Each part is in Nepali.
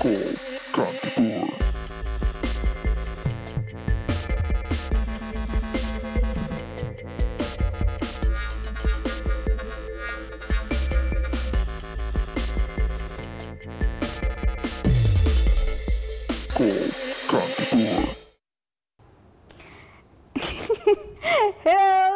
हेलो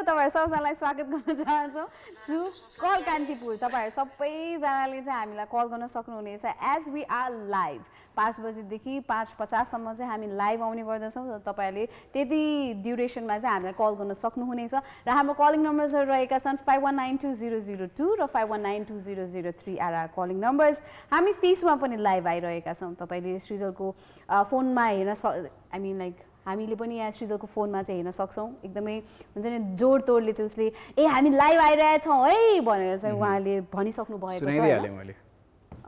तपाईहरु सबैजनालाई स्वागत गर्न चाहन्छु टु कल कान्तिपुर। तपाईहरु सबैजनाले चाहिँ हामीलाई कल गर्न सक्नुहुनेछ एज वी आर लाइभ 5 बजेदेखि 5:50 सम्म चाहिँ हामी लाइभ आउने गर्दछौँ। तपाईहरुले त्यति ड्युरेसनमा चाहिँ हामीलाई कल गर्न सक्नुहुनेछ र हाम्रो कलिङ नम्बर्सहरु रहेका छन् 51920002 र 51920003 आर कलिङ नम्बर्स। हामी फेसबुकमा पनि लाइभ आइरहेका छौँ। तपाईले सृजलको फोनमा हेर्न आई मिन लाइक हामीले पनि यहाँ सृजलको फोनमा चाहिँ हेर्न सक्छौँ। एकदमै हुन्छ नि जोड तोडले चाहिँ उसले हामी लाइभ आइरहेछौँ है भनेर चाहिँ उहाँले भनिसक्नु भएको छ,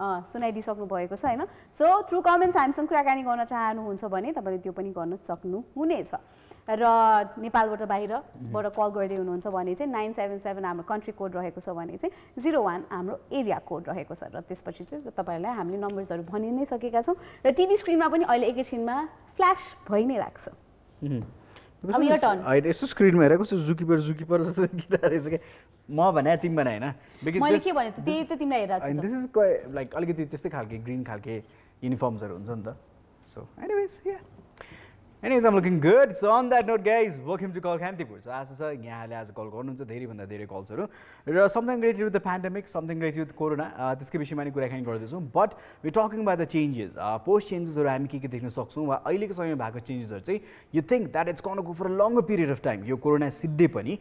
सुनाइदिइसक्नु भएको छ होइन। सो थ्रु कमेन्ट्स हामीसँग कुराकानी गर्न चाहनुहुन्छ भने तपाईँले त्यो पनि गर्न सक्नुहुनेछ। र नेपालबाट बाहिरबाट कल गर्दै हुनुहुन्छ भने चाहिँ 977 हाम्रो कन्ट्री कोड रहेको छ भने चाहिँ 01 हाम्रो एरिया कोड रहेको छ। र त्यसपछि चाहिँ तपाईँहरूलाई हामीले नम्बर्सहरू भनि नै सकेका छौँ र टिभी स्क्रिनमा पनि अहिले एकैछिनमा फ्ल्यास भइ नै लाग्छ। अब यो टर्न यसो स्क्रिनमा हेरेको कस्तो जुकिपर जस्तो देखिरहेछ के म भने तिमी भने हैन मैले के भने त्यही त तिमीलाई हेरेको छु। दिस इज लाइक अलिकति त्यस्तै खालके ग्रीन खालके युनिफर्म्सहरू हुन्छ नि त। So Anyways, I'm looking good. So on that note, guys, welcome to Call Kantipur. So as I यहाँले आज कल गर्नुहुन्छ धेरै भन्दा धेरै कल्सहरू र something related with the pandemic, something related with corona त्यसको विषयमा नि कुराकानी गर्दैछौँ। But we talking about the changes, post चेन्जेसहरू हामी के देख्न सक्छौँ वा अहिलेको समयमा भएको चेन्जेसहरू चाहिँ you think that it's gonna go for a longer period of time. यो कोरोना सिद्धै पनि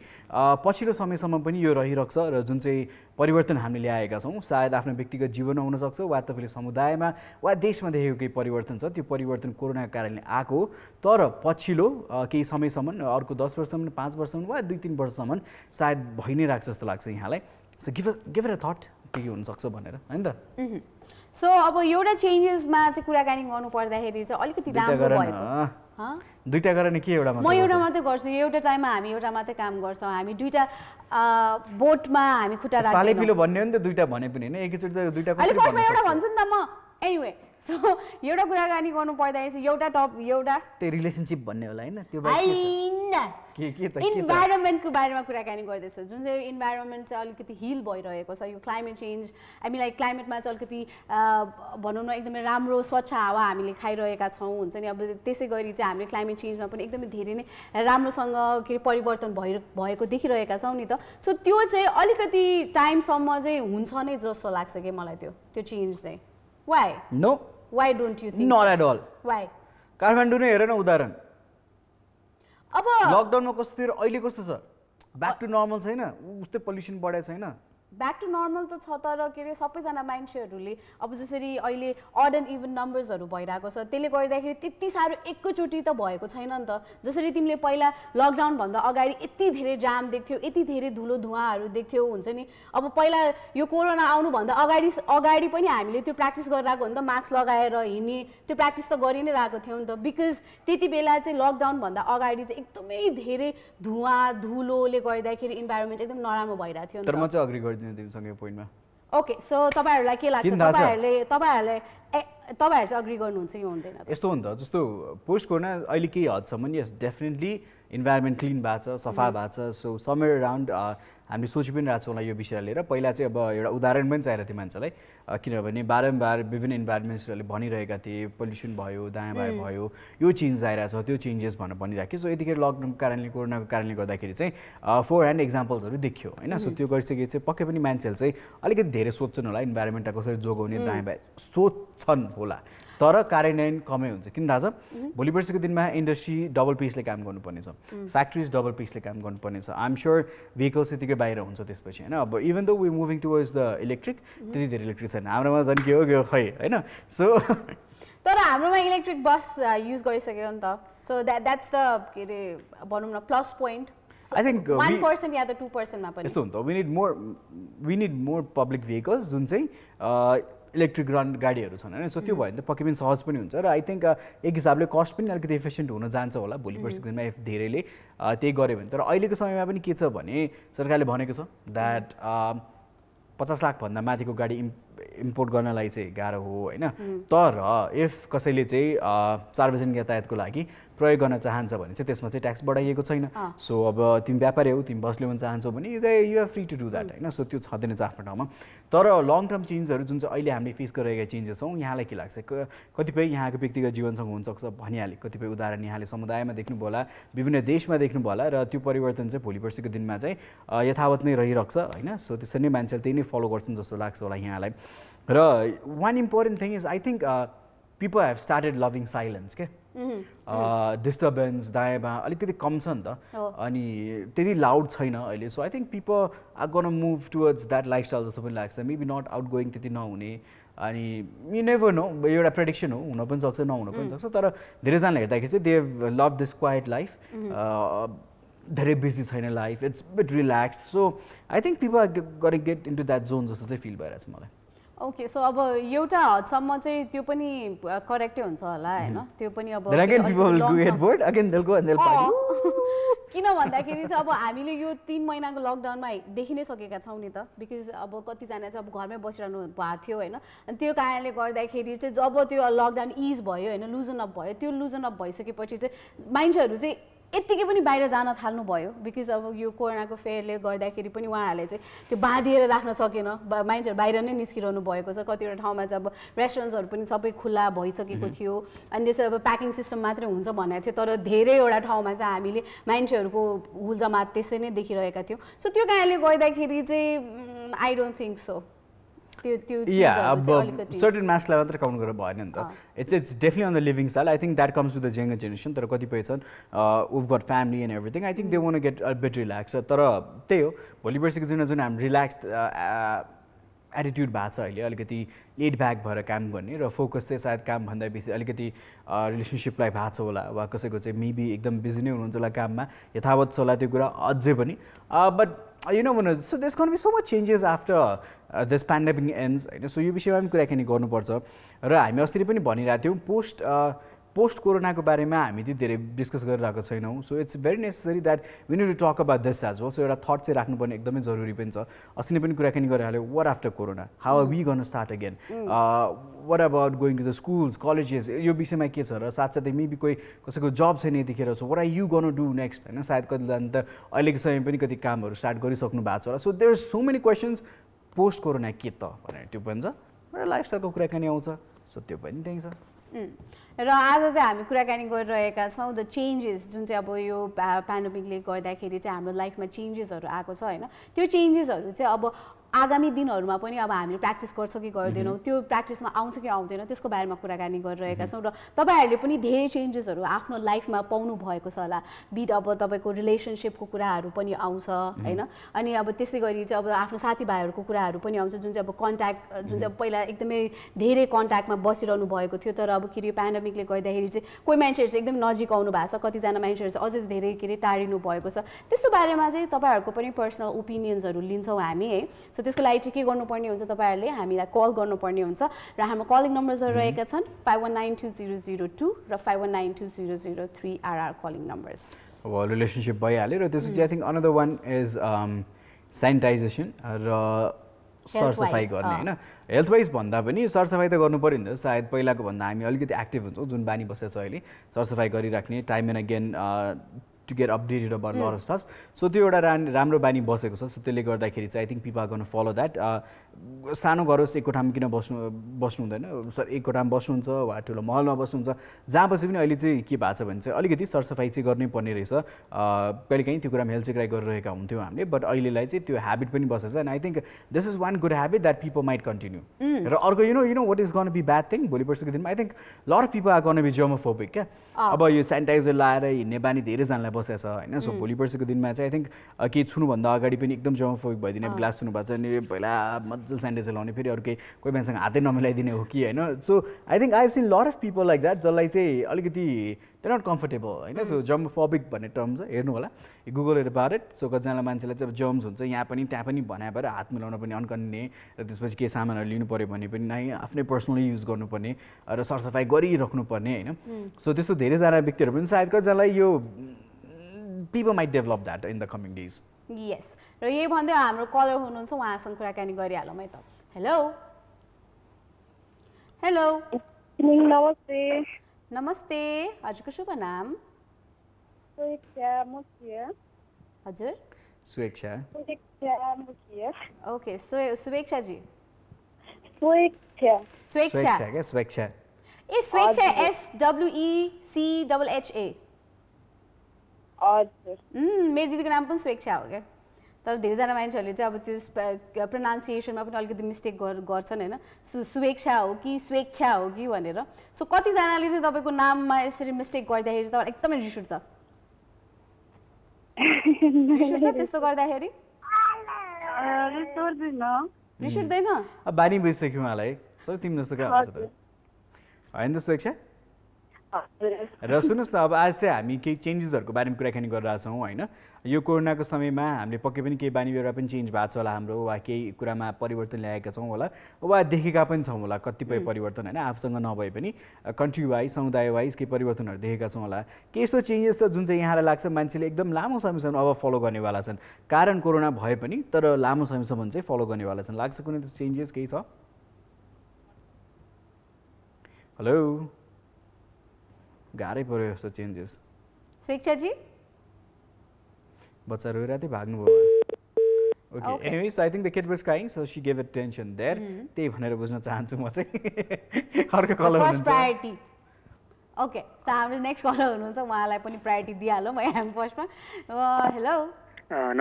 पछिल्लो समयसम्म पनि यो रहिरहेको छ र जुन चाहिँ परिवर्तन हामीले ल्याएका छौँ सायद आफ्नो व्यक्तिगत जीवनमा हुनसक्छ वा तपाईँले समुदायमा वा देशमा देखेको केही परिवर्तन छ, त्यो परिवर्तन कोरोनाको कारणले आएको हो। तर पछिल्लो केही समयसम्म अर्को 10 वर्षसम्म 5 वर्षसम्म वा 2-3 वर्षसम्म सायद भइ नै राख्छ जस्तो लाग्छ यहाँलाई। So give it a thought के हुनसक्छ भनेर होइन त। सो अब एउटा चेन्जेसमा चाहिँ कुराकानी गर्नु पर्दाखेरि चाहिँ अलिकति राम्रो भएको दुईटा गरेर के एउटा म एउटा मात्रै गर्छु। एउटा टाइममा हामी एउटा मात्रै काम गर्छौँ। हामी दुईटा बोटमा हामी खुट्टा राख्छौँ। पाले पिलो भन्ने हो नि त, दुईटा भने पनि हैन एकैचोटि त दुईटा कसरी फर्स्टमा एउटा भन्छु नि त म। एनीवे सो एउटा कुराकानी गर्नु पर्दाखेरि चाहिँ एउटा टप एउटा त्यो रिलेसनशिप भन्ने होला हैन त्यो के त इन्भाइरोमेन्टको बारेमा कुराकानी गर्दैछ। जुन चाहिँ इन्भाइरोमेन्ट चाहिँ अलिकति हिल भइरहेको छ। यो क्लाइमेट चेन्ज हामी लाइक क्लाइमेटमा चाहिँ अलिकति भनौँ न एकदमै राम्रो स्वच्छ हावा हामीले खाइरहेका छौँ हुन्छ नि। अब त्यसै गरी चाहिँ हामीले क्लाइमेट चेन्जमा पनि एकदमै धेरै नै राम्रोसँग के अरे परिवर्तन भएको देखिरहेका छौँ नि त। सो त्यो चाहिँ अलिकति टाइमसम्म चाहिँ हुन्छ नै जस्तो लाग्छ कि मलाई त्यो चेन्ज चाहिँ। Why? No. Why don't you think? Not at all. Why? Kathmandu नै हेर न उदाहरण। अब लकडाउनमा कस्तो थियो अहिले कस्तो छ? ब्याक टु नर्मल छैन? उस्तै पोल्युसन बढेको छैन? ब्याक टु नर्मल त छ तर के अरे सबैजना मान्छेहरूले अब जसरी अहिले अड एन्ड इभन नम्बर्सहरू भइरहेको छ त्यसले गर्दाखेरि त्यति साह्रो एकैचोटि त भएको छैन नि त। जसरी तिमीले पहिला लकडाउनभन्दा अगाडि यति धेरै जाम देख्थ्यौ, यति धेरै धुलो धुवाँहरू देख्थ्यौ हुन्छ नि। अब पहिला यो कोरोना आउनुभन्दा अगाडि पनि हामीले त्यो प्र्याक्टिस गरिरहेको हो नि त, मास्क लगाएर हिँड्ने त्यो प्र्याक्टिस त गरि नै रहेको थियौँ नि त। बिकज त्यति बेला चाहिँ लकडाउनभन्दा अगाडि चाहिँ एकदमै धेरै धुवाँ धुलोले गर्दाखेरि इन्भाइरोमेन्ट एकदम नराम्रो भइरहेको थियो नि त। तर म चाहिँ अग्री गर्दिनँ तिमीसँग पोइन्टमा। ओके सो तपाईहरुलाई के लाग्छ? तपाईहरुले चाहिँ अग्री गर्नुहुन्छ कि हुँदैन? यस्तो हो नि त जस्तो पोस्ट कोरोना अहिले केही हदसम्म यस डेफिनेटली इन्भाइरोमेन्ट क्लिन भएको छ, सफा भएको छ। सो समवेयर अराउन्ड हामीले सोचि पनि रहेको छौँ होला यो विषयलाई लिएर। पहिला चाहिँ अब एउटा उदाहरण पनि चाहिएको थियो मान्छेलाई किनभने बारम्बार विभिन्न इन्भाइरोमेन्ट्सहरूले भनिरहेका थिए पोल्युसन भयो, दायाँ बायाँ भयो, यो चेन्ज आइरहेको छ, त्यो चेन्जेस भनेर भनिराख्यो। सो यतिखेर लकडाउनको कारणले कोरोनाको कारणले गर्दाखेरि चाहिँ फोर ह्यान्ड एक्जाम्पल्सहरू देखियो होइन। सो त्यो गरिसकेपछि चाहिँ पक्कै पनि मान्छेहरू चाहिँ अलिकति धेरै सोध्छन् होला इन्भाइरोमेन्टलाई कसरी जोगाउने, दायाँ बायाँ सोध्छन् होला तर कार्यान्वयन कमै हुन्छ। किन थाहा छ? भोलि पर्सिको दिनमा इन्डस्ट्री डबल पेसले काम गर्नुपर्ने छ, फ्याक्ट्रिज डबल पेसले काम गर्नुपर्ने छ। आइएम स्योर भेहिकल्स त्यतिकै बाहिर हुन्छ त्यसपछि होइन। अब even though we moving towards the electric त्यति धेरै इलेक्ट्रिक छैन हाम्रोमा झन् के हो खै होइन। सो तर हाम्रोमा इलेक्ट्रिक बस युज गरिसक्यो नि त। सो द्याट्स द के अरे भनौँ न प्लस पोइन्ट। आई थिङ्क 1% या त 2% मा पनि यस्तो हुन्छ। We need more public vehicles जुन चाहिँ इलेक्ट्रिक रन गाडीहरू छन् होइन। सो त्यो भयो भने त पक्कै पनि सहज पनि हुन्छ र आई थिङ्क एक हिसाबले कस्ट पनि अलिकति एफिसियन्ट हुन जान्छ होला भोलि पर्सिको दिनमा धेरैले त्यही गर्यो भने। तर अहिलेको समयमा पनि के छ भने सरकारले भनेको छ द्याट 50 लाखभन्दा माथिको गाडी इम्पोर्ट गर्नलाई चाहिँ गाह्रो हो होइन तर इफ कसैले चाहिँ सार्वजनिक यातायातको लागि प्रयोग गर्न चाहन्छ भने चाहिँ त्यसमा चाहिँ ट्याक्स बढाइएको छैन सो अब तिमी व्यापारी हो तिमी बस ल्याउन चाहन्छौ भने you are free to do that होइन सो त्यो छँदैन चाहिँ आफ्नो ठाउँमा तर लङ टर्म चेन्जहरू जुन चाहिँ अहिले हामीले फेस गरिरहेका चेन्जेस छौँ यहाँलाई के लाग्छ कतिपय यहाँको व्यक्तिगत जीवनसँग हुनसक्छ भनिहालेँ कतिपय उदाहरण यहाँले समुदायमा देख्नुभयो होला विभिन्न देशमा देख्नुभयो होला र त्यो परिवर्तन चाहिँ भोलि पर्सिको दिनमा चाहिँ यथावत नै रहिरहेको छ होइन सो त्यसरी नै मान्छेले त्यही नै फलो गर्छन् जस्तो लाग्छ होला यहाँलाई र one important thing is I think people have started loving silence के डिस्टर्बेन्स दायाँ बायाँ अलिकति कम छ नि त अनि त्यति लाउड छैन अहिले so I think people are gonna move towards that lifestyle जस्तो पनि लाग्छ मेबी नट आउट गोइङ त्यति नहुने अनि यु नेभर नो एउटा प्रेडिक्सन हो हुन पनि सक्छ नहुन पनि सक्छ तर धेरैजनाले हेर्दाखेरि चाहिँ they have love this quiet life धेरै बिजी छैन life it's bit relaxed so I think people are gonna get into that zone जस्तो चाहिँ फिल भइरहेको छ मलाई ओके सो अब एउटा हदसम्म चाहिँ त्यो पनि करेक्टै हुन्छ होला होइन त्यो पनि अब किन भन्दाखेरि चाहिँ अब हामीले यो 3 महिनाको लकडाउनमा देखि नै सकेका छौँ नि त बिकज अब कतिजना चाहिँ अब घरमै बसिरहनु भएको थियो होइन अनि त्यो कारणले गर्दाखेरि चाहिँ जब त्यो लकडाउन इज भयो होइन लुजन अप भयो त्यो लुजन अप भइसकेपछि चाहिँ मान्छेहरू चाहिँ यत्तिकै पनि बाहिर जान थाल्नु भयो बिकज अब यो कोरोनाको फेयरले गर्दाखेरि पनि उहाँहरूले चाहिँ त्यो बाँधिएर राख्न सकेन मान्छेहरू बाहिर नै निस्किरहनु भएको छ कतिवटा ठाउँमा चाहिँ अब रेस्टुरेन्ट्सहरू पनि सबै खुल्ला भइसकेको थियो अनि त्यसै अब प्याकिङ सिस्टम मात्रै हुन्छ भनेको थियो तर धेरैवटा ठाउँमा चाहिँ हामीले मान्छेहरूको हुलजमात त्यस्तै नै देखिरहेका थियौँ सो त्यो कारणले गर्दाखेरि चाहिँ I don't think so certain मासलाई मात्र काउन्ट गरेर भएन नि त it's definitely on the living style I think that comes to the younger generation तर कतिपय छन् उभ got family and everything I think they want get a bit relax तर त्यही हो भोलि पर्सिको जुन हामी रिल्याक्स एटिट्युड भएको छ अहिले अलिकति लेड ब्याक भएर काम गर्ने र फोकस चाहिँ सायद कामभन्दा बेसी अलिकति रिलेसनसिपलाई भएको छ होला वा कसैको चाहिँ मेबी एकदम बिजी नै हुनुहुन्छ होला काममा यथावत छ होला त्यो कुरा अझै पनि but you know, so there's going to be so much changes after this pandemic ends. So यो विषयमा पनि कुराकानी गर्नुपर्छ र हामी अस्ति पनि भनिरहेको थियौँ पोस्ट कोरोनाको बारेमा हामी त्यति धेरै डिस्कस गरिरहेको छैनौँ so it's very necessary that we need to talk about this as well so एउटा थट चाहिँ राख्नुपर्ने एकदमै जरुरी पनि छ अस्ति नै पनि कुराकानी गरिहाल्यो what after corona how are we गर्न start again what about going to the schools colleges यो विषयमा के छ र साथसाथै मेबी कोही कसैको जब छैन यतिखेर छ वाट आर यु गर्न डु नेक्स्ट होइन सायद कतिजना त अहिलेको समयमा पनि कति कामहरू स्टार्ट गरिसक्नु भएको छ होला so there are so many questions post corona के त भनेर त्यो पनि छ र लाइफस्टाइलको कुराकानी आउँछ सो त्यो पनि त्यही छ र आज चाहिँ हामी कुराकानी गरिरहेका छौँ द चेन्जेस जुन चाहिँ अब यो पेन्डेमिकले गर्दाखेरि चाहिँ हाम्रो लाइफमा चेन्जेसहरू आएको छ होइन त्यो चेन्जेसहरू चाहिँ अब आगामी दिनहरूमा पनि अब हामीले प्र्याक्टिस गर्छौँ कि गर्दैनौँ त्यो प्र्याक्टिसमा आउँछ कि आउँदैन त्यसको बारेमा कुराकानी गरिरहेका छौँ र तपाईँहरूले पनि धेरै चेन्जेसहरू आफ्नो लाइफमा पाउनु भएको छ होला बिट अब तपाईँको रिलेसनसिपको कुराहरू पनि आउँछ होइन अनि अब त्यस्तै गरी चाहिँ अब आफ्नो साथीभाइहरूको कुराहरू पनि आउँछ जुन चाहिँ अब कन्ट्याक्ट जुन चाहिँ पहिला एकदमै धेरै कन्ट्याक्टमा बसिरहनु भएको थियो तर अब के अरे पेन्डेमिकले गर्दाखेरि चाहिँ कोही मान्छेहरू चाहिँ एकदम नजिक आउनु भएको छ कतिजना मान्छेहरू चाहिँ अझै धेरै के अरे टाढिनु भएको छ त्यस्तो बारेमा चाहिँ तपाईँहरूको पनि पर्सनल ओपिनियन्सहरू लिन्छौँ हामी है सो त्यसको लागि चाहिँ के गर्नुपर्ने हुन्छ तपाईँहरूले हामीलाई कल गर्नुपर्ने हुन्छ र हाम्रो कलिङ नम्बर्सहरू रहेका छन् 51920002 र 51920003 आर कलिङ नम्बर्स अब रिलेसनसिप भइहाल्यो र त्यसपछि I think another one is sanitization र सरसफाइ गर्ने होइन हेल्थ वाइज भन्दा पनि सरसफाइ त गर्नु पऱ्यो नि त सायद पहिलाको भन्दा हामी अलिकति एक्टिभ हुन्छौँ जुन बानी बसेको छ अहिले सरसफाइ गरिराख्ने time and again to get updated about a lot of stuff. So त्यो एउटा राम्रो बानी बसेको छ सो त्यसले गर्दाखेरि चाहिँ I think people are gonna follow that सानो गरोस् एक कोठामा किन बस्नु हुँदैन सर एक कोठामा बस्नुहुन्छ वा ठुलो महलमा बस्नुहुन्छ जहाँ बसे पनि अहिले चाहिँ के भएको छ भने चाहिँ अलिकति सरसफाइ चाहिँ गर्नै पर्ने रहेछ कहिलेकाहीँ त्यो कुरामा हेलचेक्राइ गरिरहेका हुन्थ्यौँ हामीले बट अहिलेलाई चाहिँ त्यो हेबिट पनि बसेछ and I think this is one good habit that people might continue र अर्को you know what is gonna be bad thing भोलि पर्सिको दिनमा I think lot of people are gonna be germophobic क्या अब यो सेनिटाइजर लाएर हिँड्ने बानी धेरैजनालाई बसेको छ होइन सो भोलि पर्सिको दिनमा चाहिँ आई थिङ्क केही छुनुभन्दा अगाडि पनि एकदम जर्मोफोबिक भइदिने ग्लास छुनु भएको छ अनि पहिला मजाले सेनिटाइजर लाउने फेरि अरू कोही मान्छेसँग हातै नमिलाइदिने हो कि होइन so I think I have seen lot of people like that जसलाई चाहिँ अलिकति दे नट कम्फर्टेबल होइन सो जर्मोफोबिक भन्ने टर्म छ हेर्नु होला गुगल अबाउट इट सो कतिजना मान्छेलाई चाहिँ अब जर्म्स हुन्छ यहाँ पनि त्यहाँ पनि भनाए भएर हात मिलाउन पनि अनकन्ने र त्यसपछि केही सामानहरू लिनु पऱ्यो भने पनि नै आफ्नै पर्सनली युज गर्नुपर्ने र सरसफाइ गरिराख्नुपर्ने होइन सो त्यस्तो धेरैजना व्यक्तिहरू पनि सायद कतिजनालाई यो people might develop that in the coming days. Yes. र यही भन्दै हाम्रो कलर हुनुहुन्छ उहाँसँग कुराकानी गरिहालौँ है त हेलो हेलो नमस्ते नमस्ते हजुरको शुभ नाम सुवेक्षा मुखिया हजुर स्वेच्छा सुवेक्षा मुखिया ओके सुवेक्षा जी सुवेक्षा स्वेच्छा क्या स्वेच्छा ए स्वेच्छा SWECHA हजुर मेरो दिदीको नाम पनि स्वेच्छा हो क्या तर धेरैजना मान्छेहरूले चाहिँ अब त्यो प्रोनाउन्सिएसनमा पनि अलिकति मिस्टेक गर्छन् होइन सुवेक्षा हो कि स्वेच्छा हो कि भनेर सो कतिजनाले चाहिँ तपाईँको नाममा यसरी मिस्टेक गर्दाखेरि चाहिँ तपाईँलाई एकदमै रिस उठ्छ रिस उठ्छ त्यस्तो गर्दाखेरि रिस उठ्दैन अब बानी बुझिसक्यो उहाँलाई सबै तिमी जस्तो कहाँ हुन्छ त होइन त स्वेच्छा र सुन्नुहोस् न अब आज चाहिँ हामी केही चेन्जेसहरूको बारेमा कुराकानी गरिरहेछौँ होइन यो कोरोनाको समयमा हामीले पक्कै पनि केही बानी व्यवहार पनि चेन्ज भएको छ होला हाम्रो वा केही कुरामा परिवर्तन ल्याएका छौँ होला वा देखेका पनि छौँ होला कतिपय परिवर्तन होइन आफूसँग नभए पनि कन्ट्री वाइज समुदाय वाइज केही परिवर्तनहरू देखेका छौँ होला के यस्तो चेन्जेस छ जुन चाहिँ यहाँलाई लाग्छ मान्छेले एकदम लामो समयसम्म अब फलो गर्नेवाला छन् कारण कोरोना भए पनि तर लामो समयसम्म चाहिँ फलो गर्नेवाला छन् लाग्छ कुनै त्यस्तो चेन्जेस केही छ हेलो गाह्रै पऱ्यो यस्तो चेन्जेस स्वेच्छाजी बच्चा रोएर चाहिँ भाग्नुभयो okay anyways I think the kid was crying so she give it tension there त्यही भनेर बुझ्न चाहन्छु म चाहिँ अर्को colour first priority okay so हाम्रो नेक्स्ट कलर हुनुहुन्छ उहाँलाई पनि प्रायोरिटी दिइहालौँ हामी फर्स्टमा हेलो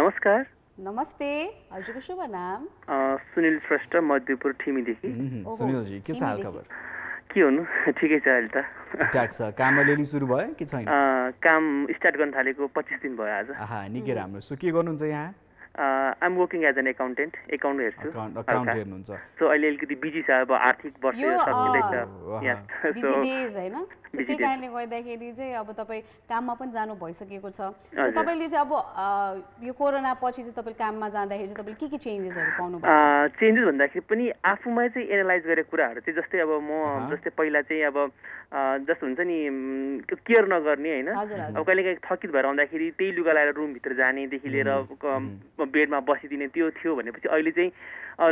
नमस्कार नमस्ते हजुरको शुभ नाम सुनिल श्रेष्ठ मध्यपुर ठिमीदेखि सुनिलजी के छ हाल खबर के हुनु ठिकै छ अहिले त ठिकठाक छ काम अलिअलि सुरु भयो कि छैन काम स्टार्ट गर्न थालेको 25 दिन भयो आज आहा निकै राम्रो सो के गर्नुहुन्छ यहाँ I am working as an accountant account हेर्छु अकाउन्ट हेर्नुहुन्छ सो अहिले अलिकति बिजी छ अब आर्थिक वर्ष सकिँदैछ बिजी डेज हैन सो त्यही कारणले गर्दाखेरि चाहिँ अब तपाईँ काममा पनि जानु भइसकेको छ सो तपाईँले चाहिँ अब यो कोरोना पछि चाहिँ तपाईँ काममा जाँदाखेरि चाहिँ तपाईँले के चेन्जेसहरू पाउनुभयो चेन्जेस भन्दाखेरि पनि आफूमै चाहिँ एनालाइज गरेको कुराहरू चाहिँ जस्तै अब म जस्तै पहिला चाहिँ अब जस्तो हुन्छ नि केयर नगर्ने होइन अब कहिलेकाहीँ थकित भएर आउँदाखेरि त्यही लुगा लगाएर रुमभित्र जानेदेखि लिएर बेडमा बसिदिने त्यो थियो भनेपछि अहिले चाहिँ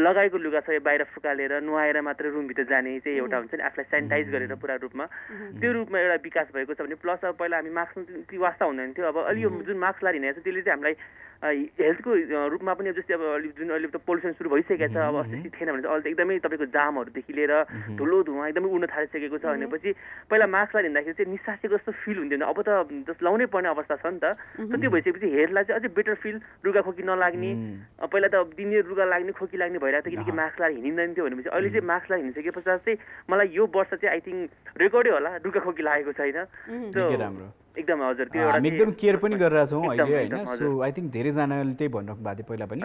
लगाएको लुगा सबै बाहिर फुकालेर नुहाएर मात्र रुमभित्र जाने चाहिँ एउटा हुन्छ नि आफूलाई सेनिटाइज गरेर पुरा रूपमा त्यो रूपमा एउटा विकास भएको छ भने प्लस अब पहिला हामी मास्क वास्ता हुँदैन थियो अब अलि यो जुन मास्क लगाएर हिँडेको छ त्यसले चाहिँ हामीलाई हेल्थको रूपमा पनि जस्तै अब जुन अहिले त पोल्युसन सुरु भइसकेको छ अब अस्ति थिएन भने चाहिँ अहिले त एकदमै तपाईँको जामहरूदेखि लिएर धुलो धुवा एकदमै उड्न थालिसकेको छ भनेपछि पहिला मास्क लगाएर हिँड्दाखेरि चाहिँ निस्सासेको जस्तो फिल हुन्थ्यो अब त जस्ट लाउनै पर्ने अवस्था छ नि त त्यो भइसकेपछि हेल्थलाई चाहिँ अझै बेटर फिल रुगा खोकी नलाग्ने पहिला त दिने रुगा लाग्ने खोकी लाग्ने भइरहेको थियो किनकि मास्क लगाएर हिँडिँदैन थियो भनेपछि अहिले चाहिँ मास्क लगाएर हिँडिसके पश्चात चाहिँ मलाई यो वर्ष चाहिँ आई थिङ्क रेकर्डै होला रुगा खोकी लागेको छैन एकदम हजुर त्यो एउटा हामी एकदम केयर पनि गरिरहेछौँ अहिले होइन सो आई थिङ्क धेरैजनाले त्यही भनिराख्नु भएको थियो पहिला पनि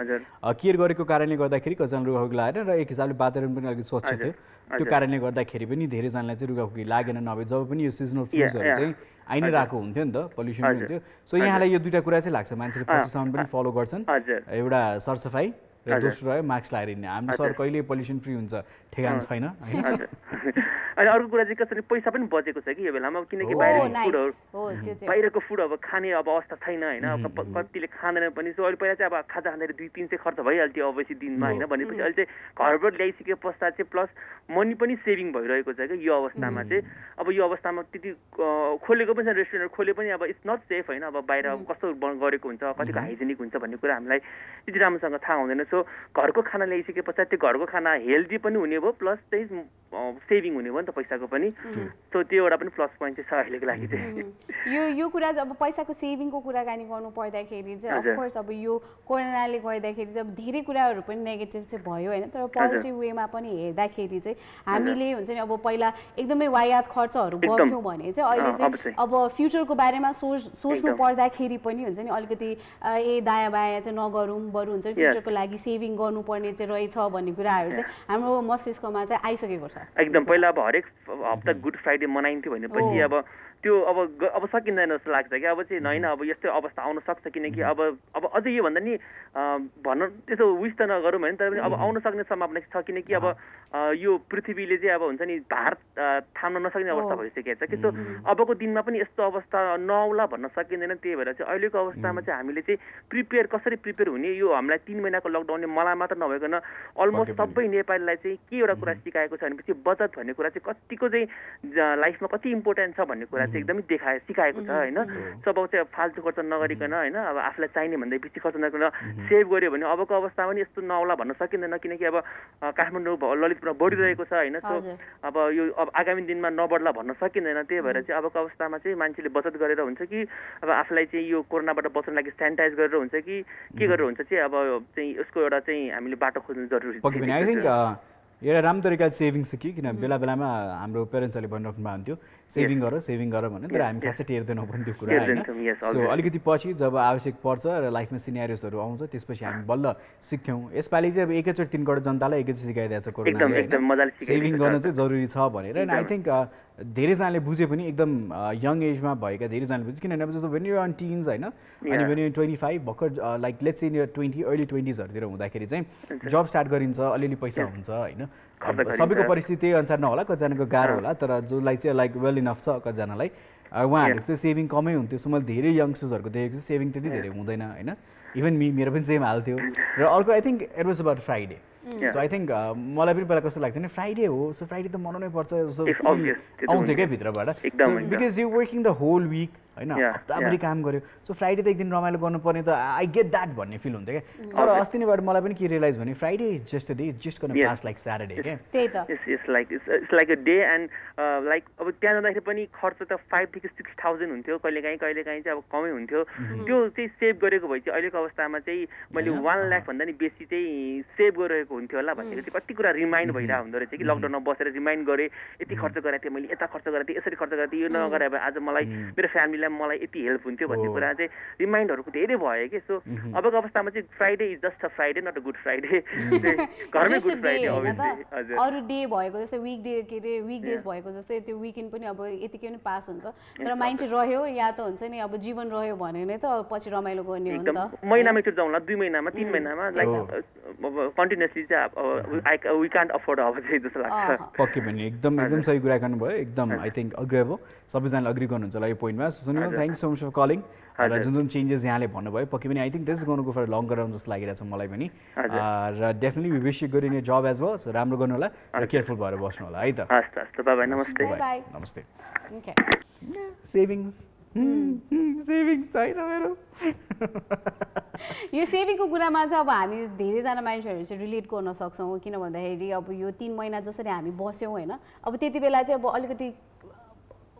केयर गरेको कारणले गर्दाखेरि कतिजना रुगाखोकी लागेर र एक हिसाबले वातावरण पनि अलिकति स्वच्छ थियो त्यो कारणले गर्दाखेरि पनि धेरैजनालाई चाहिँ रुगाखोकी लागेन नभए जब पनि यो सिजनल फ्लुजहरू चाहिँ आइ नै रहेको हुन्थ्यो नि त पल्युसन पनि हुन्थ्यो सो यहाँलाई यो दुईवटा कुरा चाहिँ लाग्छ मान्छेले पछिसम्म पनि फलो गर्छन् एउटा सरसफाइ र दोस्रो रह्यो मास्क लगाएर हिँड्ने हाम्रो सहर कहिले पल्युसन फ्री हुन्छ ठेगान छैन होइन अनि अर्को कुरा चाहिँ कसरी पैसा पनि बचेको छ कि यो बेलामा किनकि बाहिरको फुड अब खाने अब अवस्था छैन होइन कतिले खाँदैन पनि सो अहिले पहिला चाहिँ अब खाजा खाँदाखेरि 2-3 खर्च भइहाल्थ्यो अवश्य दिनमा होइन भनेपछि अहिले चाहिँ घरबाट ल्याइसके पश्चात चाहिँ प्लस मनी पनि सेभिङ भइरहेको छ क्या यो अवस्थामा चाहिँ अब यो अवस्थामा त्यति खोलेको पनि छ रेस्टुरेन्ट खोले पनि अब इट्स नट सेफ होइन अब बाहिर कस्तो गरेको हुन्छ कतिको हाइजेनिक हुन्छ भन्ने कुरा हामीलाई त्यति राम्रोसँग थाहा हुँदैन सो घरको खाना ल्याइसके पश्चात त्यो घरको खाना हेल्दी पनि हुने भयो प्लस चाहिँ सेभिङ हुने भयो नि त पैसाको पनि सो त्यो एउटा पनि प्लस पोइन्ट चाहिँ छ अहिलेको लागि चाहिँ यो कुरा चाहिँ अब पैसाको सेभिङको कुराकानी गर्नु पर्दाखेरि चाहिँ अफकोर्स अब यो कोरोनाले गर्दाखेरि चाहिँ अब धेरै कुराहरू पनि नेगेटिभ चाहिँ भयो होइन तर पोजिटिभ वेमा पनि हेर्दाखेरि चाहिँ हामीले हुन्छ नि अब पहिला एकदमै वायात खर्चहरू गर्थ्यौँ भने चाहिँ अहिले चाहिँ अब फ्युचरको बारेमा सोच्नु पर्दाखेरि पनि हुन्छ नि अलिकति दायाँ बायाँ चाहिँ नगरौँ बरु हुन्छ फ्युचरको लागि सेभिङ गर्नुपर्ने चाहिँ रहेछ भन्ने कुराहरू चाहिँ हाम्रो मस्तिष्कमा चाहिँ आइसकेको छ एकदम पहिला अब हरेक हप्ता गुड फ्राइडे मनाइन्थ्यो भनेपछि अब त्यो अब सकिँदैन जस्तो लाग्छ कि अब चाहिँ होइन अब यस्तै अवस्था आउन सक्छ किनकि अब अझै योभन्दा नि भन्न त्यसो विश त नगरौँ होइन तर पनि अब आउन सक्ने सम्भावना छ किनकि अब यो पृथ्वीले चाहिँ अब हुन्छ नि भार थाम्न नसक्ने अवस्था भइसकेको छ कि सो अबको दिनमा पनि यस्तो अवस्था नआउला भन्न सकिँदैन त्यही भएर चाहिँ अहिलेको अवस्थामा चाहिँ हामीले चाहिँ कसरी प्रिपेयर हुने यो हामीलाई 3 महिनाको लकडाउनले मलाई मात्र नभइकन अलमोस्ट सबै नेपालीलाई चाहिँ के एउटा कुरा सिकाएको छ भनेपछि बचत भन्ने कुरा चाहिँ कतिको चाहिँ लाइफमा कति इम्पोर्टेन्ट छ भन्ने कुरा चाहिँ एकदमै सिकाएको छ होइन सब चाहिँ फाल्तु खर्च नगरिकन होइन अब आफूलाई चाहिने भन्दै बेसी खर्च नगरिकन सेभ गर्यो भने अबको अवस्थामा पनि यस्तो नआउला भन्न सकिँदैन किनकि अब काठमाडौँ ललितपुरमा बढिरहेको छ होइन सो अब यो अब आगामी दिनमा नबढ्ला भन्न सकिँदैन त्यही भएर चाहिँ अबको अवस्थामा चाहिँ मान्छेले बचत गरेर हुन्छ कि अब आफूलाई चाहिँ यो कोरोनाबाट बच्न लागि सेनिटाइज गरेर हुन्छ कि के गरेर हुन्छ चाहिँ अब चाहिँ यसको एउटा चाहिँ हामीले बाटो खोज्नु जरुरी छ। आई थिङ्क एउटा राम्रो तरिकाले सेभिङ सिक्यो किन बेला बेलामा हाम्रो पेरेन्ट्सहरूले भनिराख्नु हुन्थ्यो सेभिङ गर भने तर हामी खासै टेर्दैनौँ पनि त्यो कुरा होइन सो अलिकति पछि जब आवश्यक पर्छ र लाइफमा सिनेरियोसहरू आउँछ त्यसपछि हामी बल्ल सिक्थ्यौँ यसपालि चाहिँ अब एकैचोटि 3 करोड जनतालाई एकैचोटि सिकाइदिएको छ कोरोनाले सेभिङ गर्न चाहिँ जरुरी छ भनेर एन्ड आई थिङ्क धेरैजनाले बुझे पनि एकदम यङ एजमा भएका धेरैजनाले बुझ्यो किनभने अब जस्तो भने अन टिन्स होइन अनि भने 25 भर्खर लाइक लेट्स इन 20 अर्ली 20sहरूतिर हुँदाखेरि चाहिँ जब स्टार्ट गरिन्छ अलिअलि पैसा हुन्छ होइन सबैको परिस्थिति त्यही अनुसार नहोला कतिजनाको गाह्रो होला तर जसलाई चाहिँ लाइक वेल इनफ छ कतिजनालाई उहाँहरूको चाहिँ सेभिङ कमै हुन्थ्यो सो मैले धेरै यङ्स्टर्सहरूको देखेको चाहिँ सेभिङ त्यति धेरै हुँदैन होइन इभन मेरो पनि सेम हाल्थ्यो र अर्को I think it was about Friday so I think मलाई पनि पहिला कस्तो लाग्थ्यो नि फ्राइडे हो सो फ्राइडे त मनाउनै पर्छ जस्तो आउँथ्यो क्या भित्रबाट because you working the whole week होइन हप्ताभरि काम गर्यो सो फ्राइडे त एक दिन रमाइलो गर्नुपर्ने त आई गेट द्याट भन्ने फिल हुन्थ्यो क्या तर अस्ति नैबाट मलाई पनि के रियलाइज भने Friday is just a day just गर्न पास लाइक स्याटरडे क्या it's like a day and like अब त्यहाँ जाँदाखेरि पनि खर्च त 5,000 देखि 6,000 हुन्थ्यो कहिलेकाहीँ चाहिँ अब कमै हुन्थ्यो त्यो चाहिँ सेभ गरेको भए चाहिँ अहिलेको अवस्थामा चाहिँ मैले 1 लाख भन्दा नि बेसी चाहिँ सेभ गरिरहेको हुन्थ्यो होला भनेको चाहिँ कति कुरा रिमाइन्ड भइरहेको हुँदो रहेछ कि लकडाउनमा बसेर रिमाइन्ड गरेँ यति खर्च गरेको थिएँ मैले यता खर्च गरेको थिएँ यसरी खर्च गरेको थिएँ यो नगरे भए आज मलाई मेरो फ्यामिलीलाई मलाई यति हेल्प हुन्थ्यो भन्ने कुरा चाहिँ रिमाइन्डहरूको धेरै भयो कि सो अबको अवस्थामा चाहिँ Friday is just a Friday not a good Friday घरमै गुड फ्राइडे हजुर अरू डे भएको जस्तै विकडेज भएको जस्तै त्यो विकेन्ड पनि अब यतिकै पनि पास हुन्छ तर माइन्ड रह्यो या त हुन्छ नि अब जीवन रह्यो भने नै त पछि रमाइलो गर्ने हो नि त महिनामा एकचोटि जाउँला 2 महिनामा 3 महिनामा लाइक कन्टिन्युअसली चाहिँ वी कान्ट अफोर्ड अब चाहिँ जस्तो लाग्छ पक्कै पनि एकदम सही कुरा गर्नुभयो एकदम आई थिङ्क अग्रेबल सबैजनाले अग्री गर्नुहुन्छ होला यो पोइन्टमा Sunil thank you so much for calling र जुन चेन्जेस यहाँले भन्नुभयो पक्कै पनि I think this is going to go for long round जस्तो लागिरहेछ मलाई पनि र definitely we wish you good in your job as well so राम्रो गर्नु होला र केयरफुल भएर बस्नु होला है त हस् बाइ नमस्ते नमस्ते सेभिङ्स छैन मेरो यो सेभिङको कुरामा चाहिँ अब हामी धेरैजना मान्छेहरू चाहिँ रिलेट गर्न सक्छौँ किन भन्दाखेरि अब यो 3 महिना जसरी हामी बस्यौँ होइन अब त्यति बेला चाहिँ अब अलिकति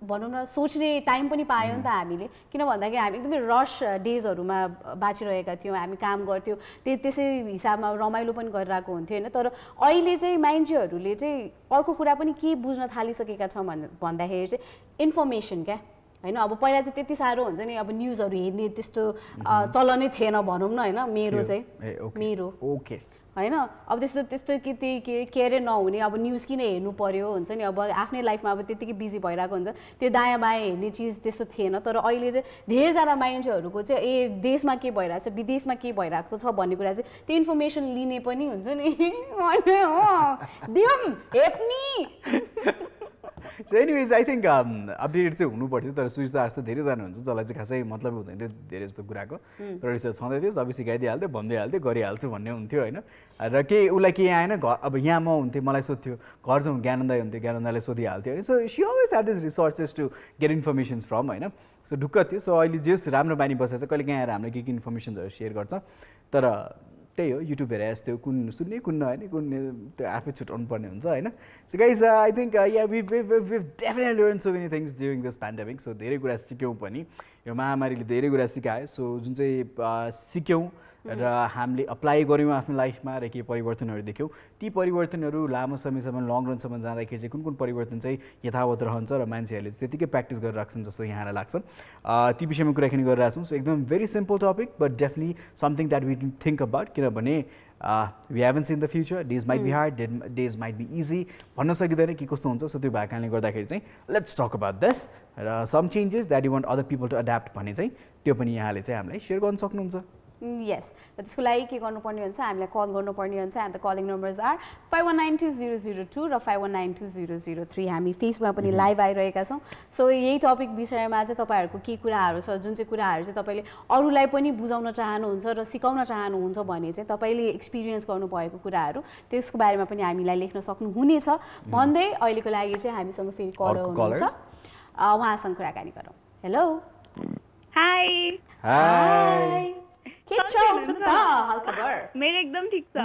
भनौँ न सोच्ने टाइम पनि पायौँ नि त हामीले किन भन्दाखेरि हामी एकदमै रस डेजहरूमा बाँचिरहेका थियौँ हामी काम गर्थ्यौँ त्यसै हिसाबमा रमाइलो पनि गरिरहेको हुन्थ्यो होइन तर अहिले चाहिँ मान्छेहरूले चाहिँ अर्को कुरा पनि के बुझ्न थालिसकेका छौँ भन्दाखेरि चाहिँ इन्फर्मेसन क्या होइन अब पहिला चाहिँ त्यति साह्रो हुन्छ नि अब न्युजहरू हेर्ने त्यस्तो चलनै थिएन भनौँ न होइन मेरो ओके होइन अब त्यस्तो के अरे नहुने अब न्युज किन हेर्नु पर्यो हुन्छ नि अब आफ्नै लाइफमा अब त्यतिकै बिजी भइरहेको हुन्छ त्यो दायाँ बायाँ हेर्ने चिज त्यस्तो थिएन तर अहिले चाहिँ धेरैजना मान्छेहरूको चाहिँ देशमा के भइरहेको छ विदेशमा के भइरहेको छ भन्ने कुरा चाहिँ त्यो इन्फर्मेसन लिने पनि हुन्छ नि so anyways I think updated चाहिँ हुनुपर्थ्यो तर सुविस्ता जस्तो धेरैजना हुन्छ जसलाई चाहिँ खासै मतलब हुँदैन थियो धेरै जस्तो कुराको र रिसर्च छँदै थियो सबै सिकाइदिइहाल्थ्यो भन्दै हाल्थ्यो गरिहाल्छु भन्ने हुन्थ्यो होइन र उसलाई केही आएन अब यहाँ म हुन्थेँ मलाई सोध्थ्यो घर जाउँ ज्ञानन्दा हुन्थ्यो ज्ञानन्दाले सोधिहाल्थ्यो होइन so she always had this resources to get informations from होइन सो ढुक्क थियो सो अहिले जस राम्रो बानी बसेको छ कहिले काहीँ आएर हामीले के इन्फर्मेसन्सहरू सेयर गर्छ तर त्यही हो युट्युब हेरेर यस्तो कुन सुन्ने कुन नहेर्ने कुन त्यो आफै छुट्याउनु पर्ने हुन्छ होइन so guys I think yeah we definitely learn so many things during this pandemic so धेरै कुरा सिक्यौँ पनि यो महामारीले धेरै कुरा सिकायो सो जुन चाहिँ सिक्यौँ र हामीले अप्लाई गऱ्यौँ आफ्नो लाइफमा र केही परिवर्तनहरू देख्यौँ ती परिवर्तनहरू लामो समयसम्म लङ रनसम्म जाँदाखेरि चाहिँ कुन परिवर्तन चाहिँ यथावत रहन्छ र मान्छेहरूले त्यतिकै प्र्याक्टिस गरेर राख्छन् जस्तो यहाँलाई लाग्छ ती विषयमा कुराकानी गरिरहेको छौँ सो एकदम very simple topic but definitely something that we think about किनभने we haven't seen the future, days might be hard, days might be easy भन्न सकिँदैन कि कस्तो हुन्छ. सो त्यो भएको कारणले गर्दाखेरि चाहिँ लेट्स टक अबाउट दिस र some changes that you want other people to adapt भने चाहिँ त्यो पनि यहाँले चाहिँ हामीलाई सेयर गर्न सक्नुहुन्छ. यस, र त्यसको लागि के गर्नुपर्ने हुन्छ, हामीलाई कल गर्नुपर्ने हुन्छ. And the calling numbers are 51920002 र 51920003. हामी फेसबुकमा पनि लाइभ आइरहेका छौँ. सो यही टपिक विषयमा चाहिँ तपाईँहरूको के कुराहरू छ, जुन चाहिँ कुराहरू चाहिँ तपाईँले अरूलाई पनि बुझाउन चाहनुहुन्छ र सिकाउन चाहनुहुन्छ भने चाहिँ तपाईँले एक्सपिरियन्स गर्नुभएको कुराहरू त्यसको बारेमा पनि हामीलाई लेख्न सक्नुहुनेछ भन्दै अहिलेको लागि चाहिँ हामीसँग फेरि कल हुनुहुन्छ. उहाँसँग कुराकानी गरौँ. हेलो. हाई. हाई. के छ उत्सुकता हालखबर? मेरो एकदम ठिक छ.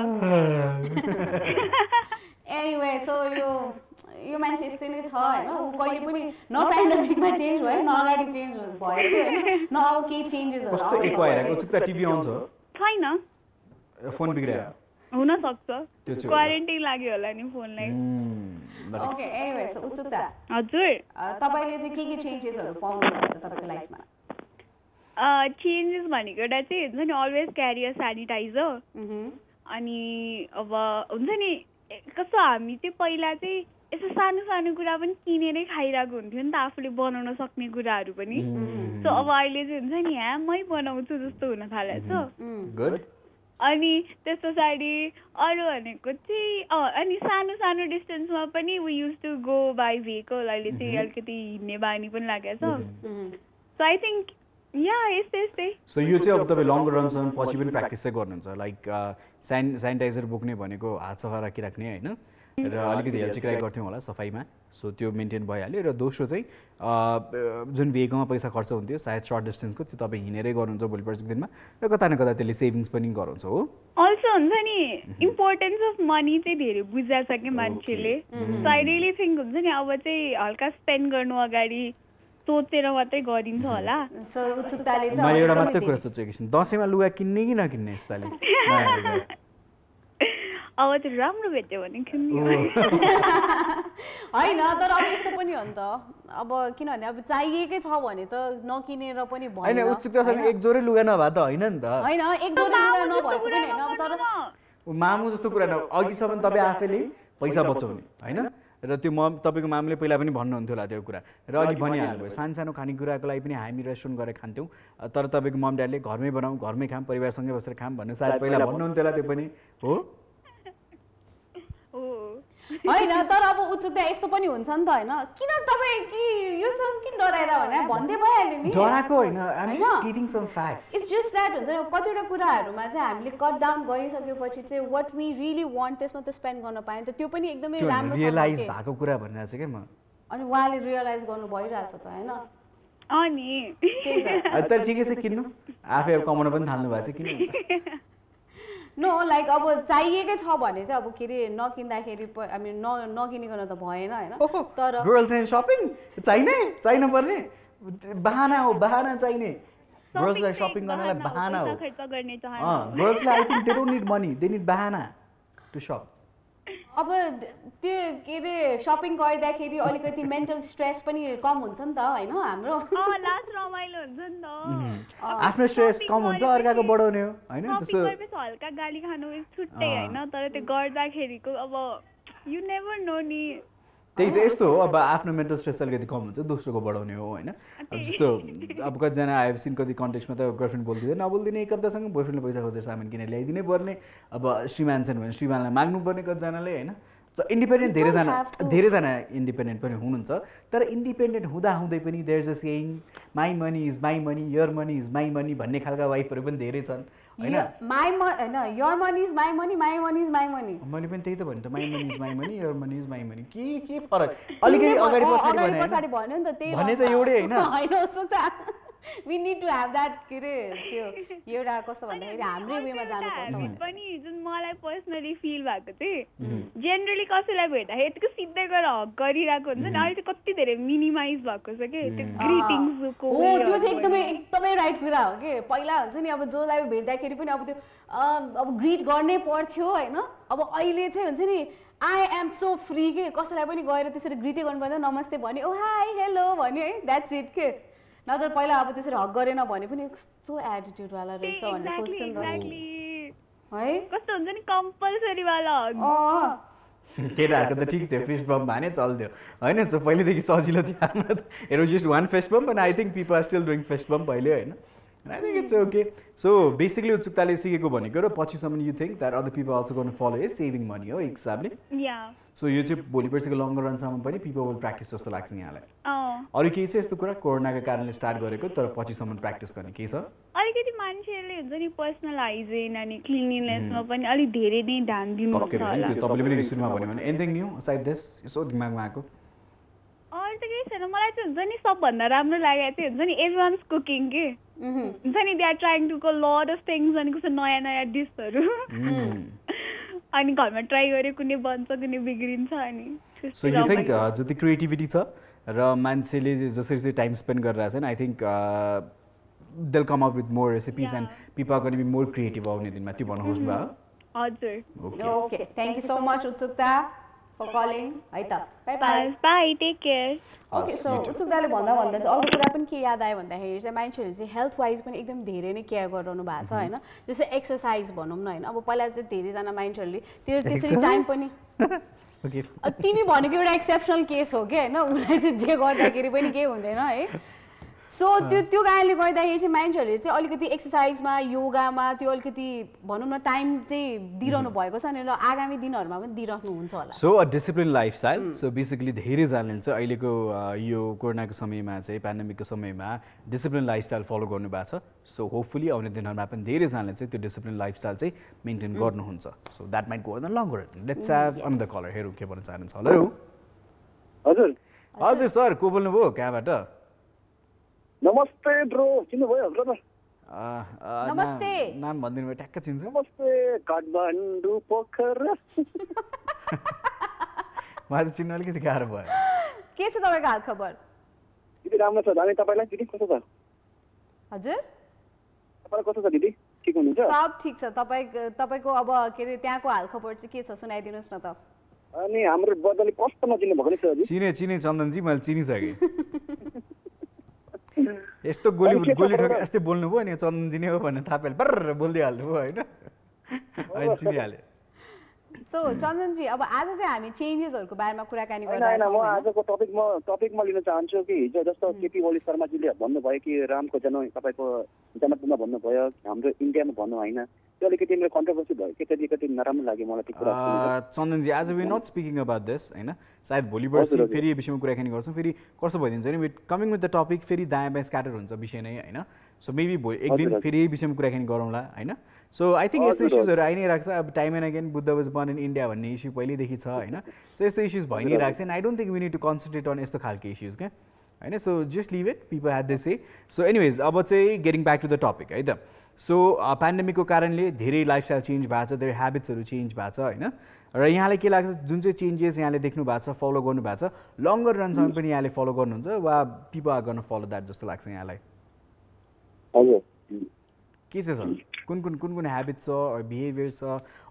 एनीवे, सो यो मान्छे यस्तै नै छ हैन. कहिले पनि न प्यान्डेमिकमा चेन्ज भयो, न अगाडि चेन्ज भयो हैन, न अब केही चेन्जेसहरु कस्तो इको आइरहेको. उत्सुकता टिभी आउँछ छैन, फोन बिग्रियो हुन सक्छ, क्वारेन्टाइन लाग्यो होला नि फोनलाई. ओके, एनीवे, सो उत्सुकता हजुर तपाईले चाहिँ के चेन्जेसहरु पाउनु भयो त तपाईको लाइफमा? चेन्जेस भनेको एउटा चाहिँ हुन्छ नि अलवेज क्यारी अ सेनिटाइजर. अनि अब हुन्छ नि कस्तो हामी चाहिँ पहिला चाहिँ यसो सानो सानो कुरा पनि किनेरै खाइरहेको हुन्थ्यो नि त, आफूले बनाउन सक्ने कुराहरू पनि. सो अब अहिले चाहिँ हुन्छ नि मै बनाउँछु जस्तो हुन थालेको छ. अनि त्यस पछाडि अरू भनेको चाहिँ अनि सानो सानो डिस्टेन्समा पनि we use to go by vehicle. अहिले चाहिँ अलिकति हिँड्ने बानी पनि लागेको छ. सो आई थिङ्क यस्तै. सो यो चाहिँ अब तपाईँ लङ्गर रनसम्म पछि पनि प्र्याक्टिस चाहिँ गर्नुहुन्छ. लाइक सेनिटाइजर बोक्ने भनेको हात सफा राखिराख्ने होइन, र अलिकति हेल्थ चेक गर्थ्यौँ होला सफाइमा. सो त्यो मेन्टेन भइहाल्यो. र दोस्रो चाहिँ जुन भेहिकलमा पैसा खर्च हुन्थ्यो सायद सर्ट डिस्टेन्सको, त्यो तपाईँ हिँडेरै गर्नुहुन्छ भोलि पर्सिको दिनमा, र कता न कता त्यसले सेभिङ्स पनि गराउँछ. हो, अल्सो हुन्छ नि इम्पोर्टेन्स अफ मनी चाहिँ धेरै बुझाएको छ कि मान्छेले. सो आई रियली थिङ्क हुन्छ नि अब चाहिँ हल्का स्पेन्ड गर्नु अगाडि सोचेर मात्रै गरिन्छ होला. सो उत्सुकताले चाहिँ मैले एउटा मात्रै कुरा सोचेको छु, दसैँमा लुगा किन्ने कि नकिन्ने यसपालि? अब चाहिँ राम्रो भेट्यो भने किन्ने होइन. तर अब यस्तो पनि हो नि त, अब किनभने अब चाहिएकै छ भने त नकिनेर पनि भएन. होइन, उत्सुकतासँग एक जोरै लुगा नभए त होइन नि त. होइन, एक जोरै लुगा नभएको पनि होइन. अब तर मामु जस्तो कुरा न, अघिसम्म तपाईँ आफैले पैसा बचाउने होइन, र त्यो तपाईँको मामुले पहिला पनि भन्नुहुन्थ्यो होला त्यो कुरा, र अघि भनिहाल्नुभयो सानो सानो खानेकुराको लागि पनि हामी रेस्टुरेन्ट गरेर खान्थ्यौँ. तर तपाईँको मम ड्याडले घरमै बनाऊ, घरमै खाऊँ, परिवारसँगै बसेर खाऊँ भन्नु सायद पहिला भन्नुहुन्थ्यो होला. त्यो पनि हो होइन. तर अब उत्सुकता यस्तो पनि हुन्छ नि त होइन, किन तपाईँ कि यो किन डराएर भने भन्दै भइहाल्यो नि. डराएको होइन, इट्स जस्ट द्याट हुन्छ नि. कतिवटा कुराहरूमा चाहिँ हामीले कट डाउन गरिसकेपछि चाहिँ वाट वी रियली वान्ट त्यसमा त स्पेन्ड गर्न पाएँ त त्यो पनि एकदमै राम्रो रियलाइज भएको कुरा भनिरहेको छु क्या म. अनि उहाँले रियलाइज गर्नु भइरहेछ त होइन. अनि तर ठिकै छ, किन्नु आफै अब कमाउन पनि थाल्नु भएको छ, किन नो लाइक अब चाहिएकै छ भने चाहिँ अब के अरे नकिन्दाखेरि हामी नकिनिकन त भएन होइन. तर गर्ल्स एन्ड सपिङ चाहिन पर्ने बहाना हो, बहाना चाहिने. गर्ल्सलाई सपिङ गर्नलाई बहाना हो. गर्ल्सलाई I think they don't need money, they need बहाना टु सप. अब त्यो के अरे सपिङ गर्दाखेरि अलिकति मेन्टल स्ट्रेस पनि कम हुन्छ नि त होइन हाम्रो. लास्ट रमाइलो हुन्छ नि त. आफ्नो स्ट्रेस कम हुन्छ, अर्काको बढाउने हो होइन. जस्तो हल्का गाली खानु छुट्टै होइन, तर त्यो गर्दाखेरिको अब यु नेभर नो नि. त्यही त यस्तो हो. अब आफ्नो मेन्टल स्ट्रेस अलिकति कम हुन्छ, दोस्रोको बढाउने हो होइन. अब जस्तो अब कतिजना आयो सिन कति कन्टेक्स्टमा त गर्लफ्रेन्ड बोलिदिँदैन, नबोलिदिने एक हप्तासँग बोयफ्रेन्डले पैसा खोजेर सामान किनेर ल्याइदिनै पर्ने. अब श्रीमान छन् भने श्रीमानलाई माग्नुपर्ने कतिजनाले होइन. इन्डिपेन्डेन्ट धेरैजना इन्डिपेन्डेन्ट पनि हुनुहुन्छ, तर इन्डिपेन्डेन्ट हुँदै पनि there is a saying my money is my money, your money is my money भन्ने खालका वाइफहरू पनि धेरै छन् होइन. Your money is my money, my money is my money. मैले पनि त्यही त भन्नु त, my money is my money, your money is my money. के फरक? अलिकति अगाडि पछाडि भन्यो नि त, त्यही भने त एउटै होइन. we need to have that के अरे त्यो एउटा कस्तो भन्दाखेरि हाम्रै वेमा जानुपर्छ पनि. जुन मलाई पर्सनली फिल भएको चाहिँ जेनरली कसैलाई भेट्दाखेरि त्यसको सिधै गएर हक गरिरहेको हुन्छ नि, अहिले चाहिँ कति धेरै मिनिमाइज भएको छ कि त्यो ग्रिटिङ्सको. हो, त्यो चाहिँ एकदमै राइट कुरा हो कि. पहिला हुन्छ नि अब जसलाई भेट्दाखेरि पनि अब त्यो अब ग्रिट गर्नै पर्थ्यो होइन. अब अहिले चाहिँ हुन्छ नि आई एम सो फ्री के, कसैलाई पनि गएर त्यसरी ग्रिटै गर्नु पर्दैन, नमस्ते भन्यो, ओ हाई हेलो भन्यो है, द्याट्स इट के. न त पहिला अब त्यसरी हक गरेन भने पनि कस्तो एटिट्युडवाला रहेछ भनेर सोच्छ नि त. है कस्तो हुन्छ नि कम्पलसरी वाला केटाहरूको त ठिक थियो फिस्ट बम्प भने चल्थ्यो होइन सो पहिलेदेखि सजिलो थियो हाम्रो त it was just one fist bump and I think people are still doing fist bump अहिले होइन I think it's okay so basically उत्सुकताले सिकेको भनेको र पछिसम्म you think that other people also gonna follow is saving money हो एक हिसाबले सो यो चाहिँ भोलि पर्सिको लङ्गर रनसम्म पनि पिपल विल प्र्याक्टिस जस्तो लाग्छ यहाँलाई अरू केही छ यस्तो कुरा कोरोनाको कारणले स्टार्ट गरेको तर पछिसम्म प्र्याक्टिस गर्ने केही छ अलिकति मान्छेहरूले हुन्छ नि पर्सनल हाइजिन अनि क्लिनलीनेसमा पनि अलिक धेरै नै ध्यान दिनुपर्छ होला तपाईँले पनि सुरुमा भन्यो भने एनिथिङ न्यू असाइड दिस यसो दिमागमा आएको अरू त केही छैन मलाई चाहिँ हुन्छ नि सबभन्दा राम्रो लागेको चाहिँ हुन्छ नि एभ्रिवान्स कुकिङ के हुन्छ नि दे आर ट्राइङ टु को लट अफ थिङ्स अनि कस्तो नयाँ नयाँ डिसहरू अनि घरमा ट्राई गऱ्यो कुनै बन्छ कुनै बिग्रिन्छ अनि सो यु थिङ्क जति क्रिएटिभिटी छ र मान्छेले जसरी चाहिँ टाइम स्पेन्ड गरिरहेको छ नि I think they'll come up with more recipes and people are going to be more creative आउने दिनमा त्यो भन्नुहोस् बा हजुर okay thank you so much Utsukta for calling है त bye bye bye take care okay so उत्सुकताले भन्दा चाहिँ अर्को कुरा पनि के याद आयो भन्दाखेरि चाहिँ मान्छेहरूले चाहिँ हेल्थ वाइज पनि एकदम धेरै नै केयर गरिरहनु भएको छ होइन जस्तै एक्सर्साइज भनौँ न होइन अब पहिला चाहिँ धेरैजना मान्छेहरूले त्यो त्यसरी टाइम पनि तिमी भनेको एउटा एक्सेप्सनल केस हो कि होइन उसलाई चाहिँ जे गर्दाखेरि पनि केही हुँदैन है सो त्यो कारणले गर्दाखेरि चाहिँ मान्छेहरूले चाहिँ अलिकति एक्सर्साइजमा योगामा त्यो अलिकति भनौँ न टाइम चाहिँ दिइरहनु भएको छ नि र आगामी दिनहरूमा पनि दिइराख्नुहुन्छ होला so a discipline lifestyle so basically धेरैजनाले चाहिँ अहिलेको यो कोरोनाको समयमा चाहिँ पेन्डेमिकको समयमा डिसिप्लिन लाइफस्टाइल फलो गर्नुभएको छ सो होपफुली आउने दिनहरूमा पनि धेरैजनाले चाहिँ त्यो डिसिप्लिन लाइफस्टाइल चाहिँ मेन्टेन गर्नुहुन्छ so that might go on longer let's have another caller हेरौँ के भन्न चाहनुहुन्छ हेलो हजुर हजुर सर को बोल्नुभयो कहाँबाट नमस्ते ब्रो चिन्नुभयो ब्रदर नमस्ते नाम भनिदिनु भयो ट्याक्क चिन्छ नमस्ते काठमाडौँ पोखरा मलाई त चिन्नु अलिकति गाह्रो भयो के छ तपाईँको हाल खबर दिदी राम्रो छ अनि तपाईँलाई दिदी कस्तो छ हजुर तपाईँलाई कस्तो छ दिदी ठिक हुनुहुन्छ सब ठिक छ तपाईँको अब के अरे त्यहाँको हाल खबर चाहिँ के छ सुनाइदिनुहोस् न त अनि हाम्रो बदली कस्तो नचिन्नु भएको नि चिने चन्दनजी मैले चिनिसकेँ यस्तो गोली ठोके यस्तै बोल्नुभयो नि चन्दनजी नै हो भनेर थाहा पाइहाल्यो बर्र बोलिदिइहाल्नु भयो होइन चिनिहाल्यो सो चन्दनजी अब आज चाहिँ हामी चेन्जेसहरूको बारेमा कुराकानी होइन म आजको टपिकमा लिन चाहन्छु कि हिजो जस्तो केपी ओली शर्माजीले भन्नुभयो कि रामको जन्म तपाईँको जनकपुरमा भन्नुभयो हाम्रो इन्डियामा भन्नु होइन त्यो अलिकति मेरो कन्ट्रोभर्सी भयो कि त्यति नराम्रो लाग्यो मलाई त्यो कुरा चन्दनजी आज we not speaking about this होइन सायद भोलि पर्सि फेरि यो विषयमा कुराकानी गर्छौँ फेरि कस्तो भइदिन्छ नि with coming with the topic फेरि दायाँ बायाँ स्क्याटर हुन्छ विषय नै होइन सो मेबी एक दिन फेरि यही विषयमा कुराकानी गरौँला होइन सो आई थिङ्क यस्तो इस्युजहरू आइ नै रहेको छ अब time and again Buddha was born in India भन्ने इस्यु पहिल्यैदेखि छ होइन सो यस्तो इस्युज भइ नै रहेको छ and I don't think we need to concentrate on यस्तो खालको इस्युज क्या होइन so just leave it people had this a so anyways अब चाहिँ getting back to the topic है त सो पेन्डेमिकको कारणले धेरै लाइफस्टाइल चेन्ज भएको छ धेरै हेबिट्सहरू चेन्ज भएको छ होइन र यहाँलाई के लाग्छ जुन चाहिँ चेन्जेस यहाँले देख्नु भएको छ फलो गर्नु भएको छ लङ्गर रनसम्म पनि यहाँले फलो गर्नुहुन्छ वा पिपल आर गर्न फलो द्याट जस्तो लाग्छ यहाँलाई के छ सर कुन हेबिट छ बिहेभियर छ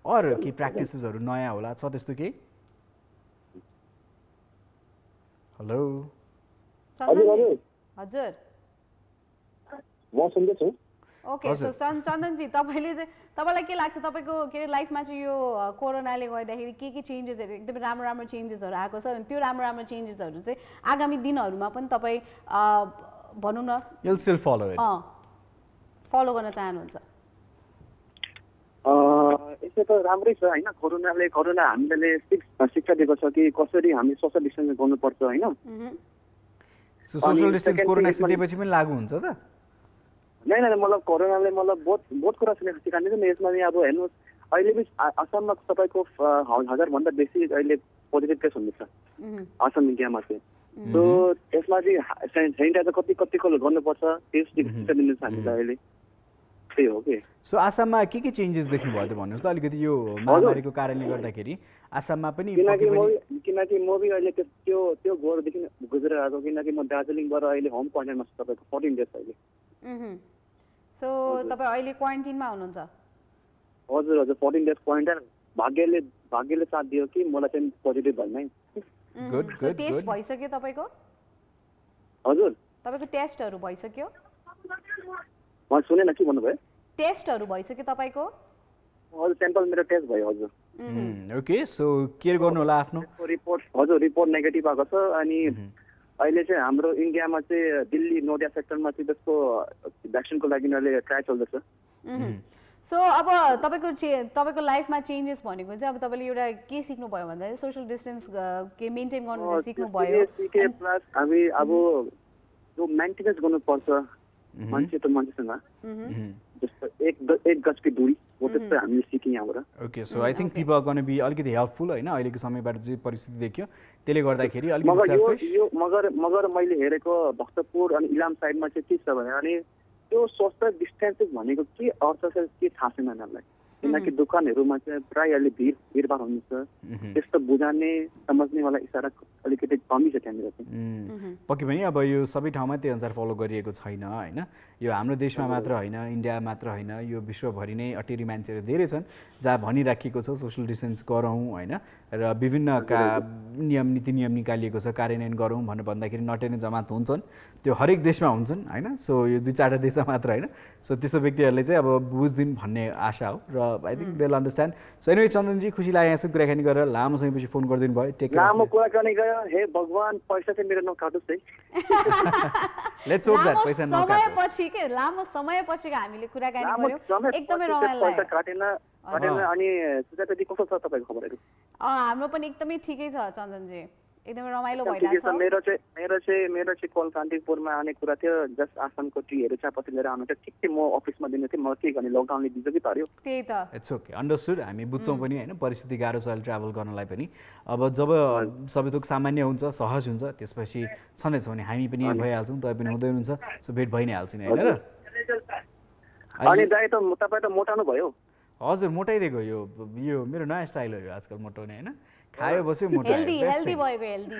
अरू केही प्र्याक्टिसेसहरू नयाँ होला छ त्यस्तो केही हेलो हजुर म सुन्दैछु ओके सो चन्दनजी तपाईँलाई के लाग्छ तपाईँको के अरे लाइफमा चाहिँ यो कोरोनाले गर्दाखेरि के चेन्जेसहरू एकदमै राम्रो चेन्जेसहरू आएको छ त्यो राम्रो चेन्जेसहरू चाहिँ आगामी दिनहरूमा पनि तपाईँ भनौँ न फलो गर्न चाहनुहुन्छ यसो त राम्रै छ होइन कोरोना हामीले शिक्षा दिएको छ कि कसरी हामी सोसल डिस्टेन्स गर्नुपर्छ होइन सोसल डिस्टेन्स कोरोना सिधेपछि पनि लागू हुन्छ त नै मतलब कोरोनाले मतलब बहुत कुरा सिकाउँदैछ नि यसमा अब हेर्नुहोस् अहिले पनि आसाममा तपाईँको 1000 बेसी अहिले पोजिटिभ केस हुँदैछ आसाम इन्डियामा चाहिँ सो यसमा चाहिँ सेनिटाइजर कतिको गर्नुपर्छ टेस्ट दिनुहोस् हामीलाई अहिले त्यही हो कि सो आसाममा के चेन्जेस देख्नुभयो त भन्नुहोस् त अलिकति यो महामारीको कारणले गर्दाखेरि आसाममा पनि किनकि म पनि अहिले त्यो घरदेखि गुज्रेर आएको किनकि म दार्जिलिङबाट अहिले होम क्वारेन्टाइनमा छु तपाईँको 14 डेज अहिले सो तपाईँ अहिले क्वारेन्टाइनमा हुनुहुन्छ हजुर 14 डेज क्वारेन्टाइन भाग्यले साथ दियो कि मलाई चाहिँ पोजिटिभ भएन गुड टेस्ट भइसक्यो तपाईँको हजुर तपाईँको टेस्टहरू भइसक्यो म सुनेन के भन्नुभयो टेस्टहरू भइसक्यो तपाईँको हजुर स्याम्पल मेरो टेस्ट भयो हजुर ओके सो केयर गर्नु होला आफ्नो रिपोर्ट हजुर रिपोर्ट नेगेटिभ आएको छ अनि अहिले चाहिँ हाम्रो इन्डियामा चाहिँ दिल्ली नोडिया सेक्टरमा चाहिँ त्यसको भ्याक्सिनको लागि अहिले ट्राई चल्दैछ सो अब तपाईँको लाइफमा चेन्जेस भनेको चाहिँ अब तपाईँले एउटा के सिक्नुभयो भन्दा चाहिँ सोसियल डिस्टेन्स के मेन्टेन गर्नु चाहिँ सिक्नुभयो प्लस हामी अब त्यो मेन्टेनेन्स गर्नुपर्छ मान्छे त मान्छेसँग जस्तो एक गजको दूरी हो त्यस्तो हामीले सिक्यौँ यहाँबाट okay so I think people are gonna be अलिकति हेल्पफुल होइन अहिलेको समयबाट जे परिस्थिति देखियो त्यसले गर्दाखेरि अलिकति मगर मैले हेरेको भक्तपुर अनि इलाम साइडमा चाहिँ के छ भने अनि त्यो सोशल डिस्टेन्सेस भनेको के अर्थ छ के थाहा छैन उनीहरूलाई किनकि दोकानहरूमा चाहिँ प्रायः अहिले भिडभाड हुन्छ त्यस्तो बुझाउने समझ्नेवाला इसारा अलिकति कमी छ त्यहाँनिर चाहिँ पक्कै पनि अब यो सबै ठाउँमा त्यो अनुसार फलो गरिएको छैन होइन यो हाम्रो देशमा मात्र होइन इन्डिया मात्र होइन यो विश्वभरि नै अटेरी मान्छेहरू धेरै छन् जहाँ भनिराखिएको छ सोसियल डिस्टेन्स गरौँ होइन र विभिन्न नीति नियम निकालिएको छ कार्यान्वयन गरौँ भनेर भन्दाखेरि नटेर्ने जमात हुन्छन् त्यो हरेक देशमा हुन्छन् होइन सो यो 2-4 देशमा मात्र होइन सो त्यस्तो व्यक्तिहरूले चाहिँ अब बुझ्दिन् भन्ने आशा हो र I think they will understand so anyway Chandanji खुसी लाग्यो यहाँसँग कुराकानी गरेर लामो समयपछि फोन गरिदिनु भयो टेक केयर लामो कुराकानी गयो हे भगवान पैसा चाहिँ मेरो नकाटोस् है लेट्स होप दैट पैसा समयपछि के लामो समयपछि हामीले कुराकानी गर्यौं एकदमै रमाइलो लाग्यो काटेन अनि सुजाताजी कस्तो छ तपाईको खबरहरु हाम्रो पनि एकदमै ठिकै छ चन्दनजी एकदमै रमाइलो भइरहेछ मेरो चाहिँ कल कान्तिपुरमा आउने कुरा थियो जस्ट आसामको टीहरु चियापत्ती लिएर आउनु थियो ठिक म अफिसमा दिनु थियो म के गर्ने लकडाउनले दिन्छ कि पर्यो त्यही त इट्स ओके अन्डरस्टुड हामी बुझ्छौं पनि हैन परिस्थिति गाह्रो छ ट्राभल गर्नलाई पनि अब जब सबै थोक सामान्य हुन्छ सहज हुन्छ त्यसपछि छँदै छौं नि हामी पनि भइहाल्छौं तपाई पनि हुँदै हुनुहुन्छ सो भेट भइ नै हाल्छ नि हैन र अनि दाइ त तपाई त मोटाउनु भयो हजुर मोटाइदिएको यो मेरो नयाँ स्टाइल हो यो आजकल मोटाउने हैन खायो बस्यो मोटायो हेल्दी भयो हेल्दी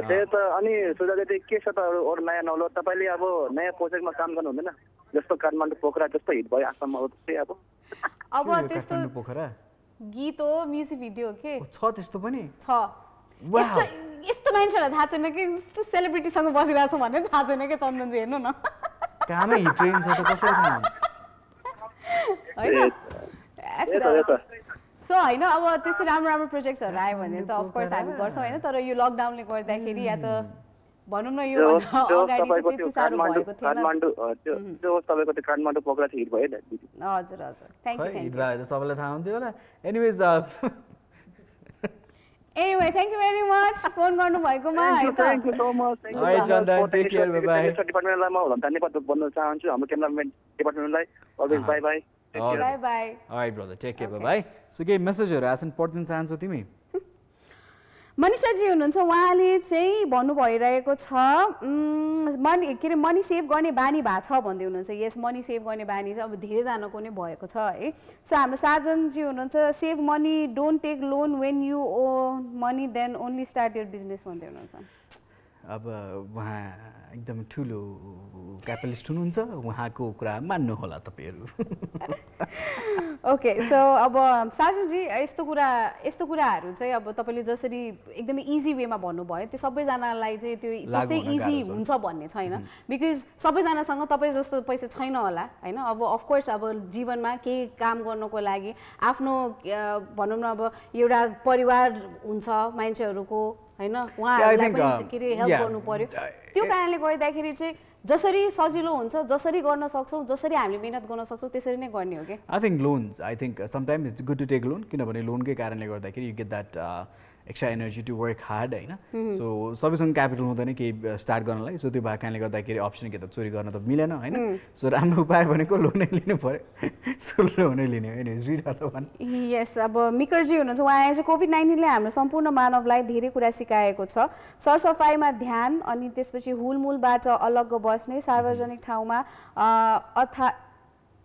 त्यही त अनि सुजाता के छ त अरु नयाँ नौलो तपाईले अब नयाँ प्रोजेक्टमा काम गर्नु हुँदैन जस्तो काठमाडौँ पोखरा जस्तो हिट भयो आसाममा त्यस्तै अब त्यस्तो पोखरा गीत हो म्युजिक भिडियो के छ त्यस्तो पनि छ यस्तो मान्छेलाई थाहा छैन कि यस्तो सेलिब्रिटीसँग बसिरहेको छ भन्ने थाहा छैन के चन्दनजी हेर्नु न कहाँमै हिट ट्रेन छ त कसरी थाहा हुन्छ हैन सो हैन अब त्यस्तो राम्रो प्रोजेक्ट्सहरु आयो भने त अफ कोर्स हामी गर्छौं हैन तर यो लकडाउनले गर्दाखेरि या त भनौं न यो अगाडि चाहिँ त्यति साह्रो भएको थिएन काठमाडौँ त्यो तपाईको त्यो काठमाडौँ पोखरा चाहिँ हिट भयो दिदी हजुर थ्यांक यू सबैलाई थाहा हुन्थ्यो होला anyways Anyway, thank you very much. Phone गर्नु भएकोमा है त thank you so much thank you Bye Chandan take care bye bye डिपार्टमेन्टलाई म धन्यवाद भन्न चाहन्छु हाम्रो क्यामेराम्यान डिपार्टमेन्टलाई always bye bye bye bye alright brother take care bye bye so के मेसेजहरु आछन् पढ्न चाहन्छौ तिमी मनिषाजी हुनुहुन्छ उहाँले चाहिँ भन्नु भइरहेको छ मनी सेभ गर्ने बानी भएको छ भन्दै हुनुहुन्छ यस मनी सेभ गर्ने बानी चाहिँ अब धेरैजनाको नै भएको छ है सो हाम्रो सार्जनजी हुनुहुन्छ save money don't take loan when you owe money then only start your business भन्दै हुनुहुन्छ अब उहाँ एकदम ठुलो क्यापिटलिस्ट हुनुहुन्छ उहाँको कुरा मान्नु होला तपाईहरु ओके सो अब सार्जनजी यस्तो कुराहरु चाहिँ अब तपाईले जसरी एकदमै इजी वेमा भन्नुभयो त्यो सबैजनालाई चाहिँ त्यो त्यस्तै इजी हुन्छ भन्ने छैन बिकज सबैजनासँग तपाई जस्तो पैसा छैन होला हैन अब अफ कोर्स अब जीवनमा केही काम गर्नको लागि आफ्नो भनौं न अब एउटा परिवार हुन्छ मान्छेहरुको हैन उहाँहरुलाई पनि के रे हेल्प गर्नु पर्यो त्यो कारणले गर्दाखेरि चाहिँ जसरी सजिलो हुन्छ जसरी गर्न सक्छौं जसरी हामीले मेहनत गर्न सक्छौं त्यसरी नै गर्ने हो के I think loans I think sometimes it's good to take loan किनभने लोनकै कारणले गर्दाखेरि you get that extra energy to work hard हैन सो सबैसँग क्यापिटल हुँदैन केही स्टार्ट गर्नलाई सो त्यो भएकाले गर्दाखेरि अप्सन के त चोरी गर्न त मिलेन हैन सो राम्रो उपाय भनेको लोनै लिनु पर्यो सो लोनै लिने हैन इज रिड अदर वन यस अब मिकरजी हुनुहुन्छ उहाँ चाहिँ कोभिड-19 ले हाम्रो सम्पूर्ण मानवलाई धेरै कुरा सिकाएको छ सरसफाइमा ध्यान अनि त्यसपछि हुलमुलबाट अलग बस्ने सार्वजनिक ठाउँमा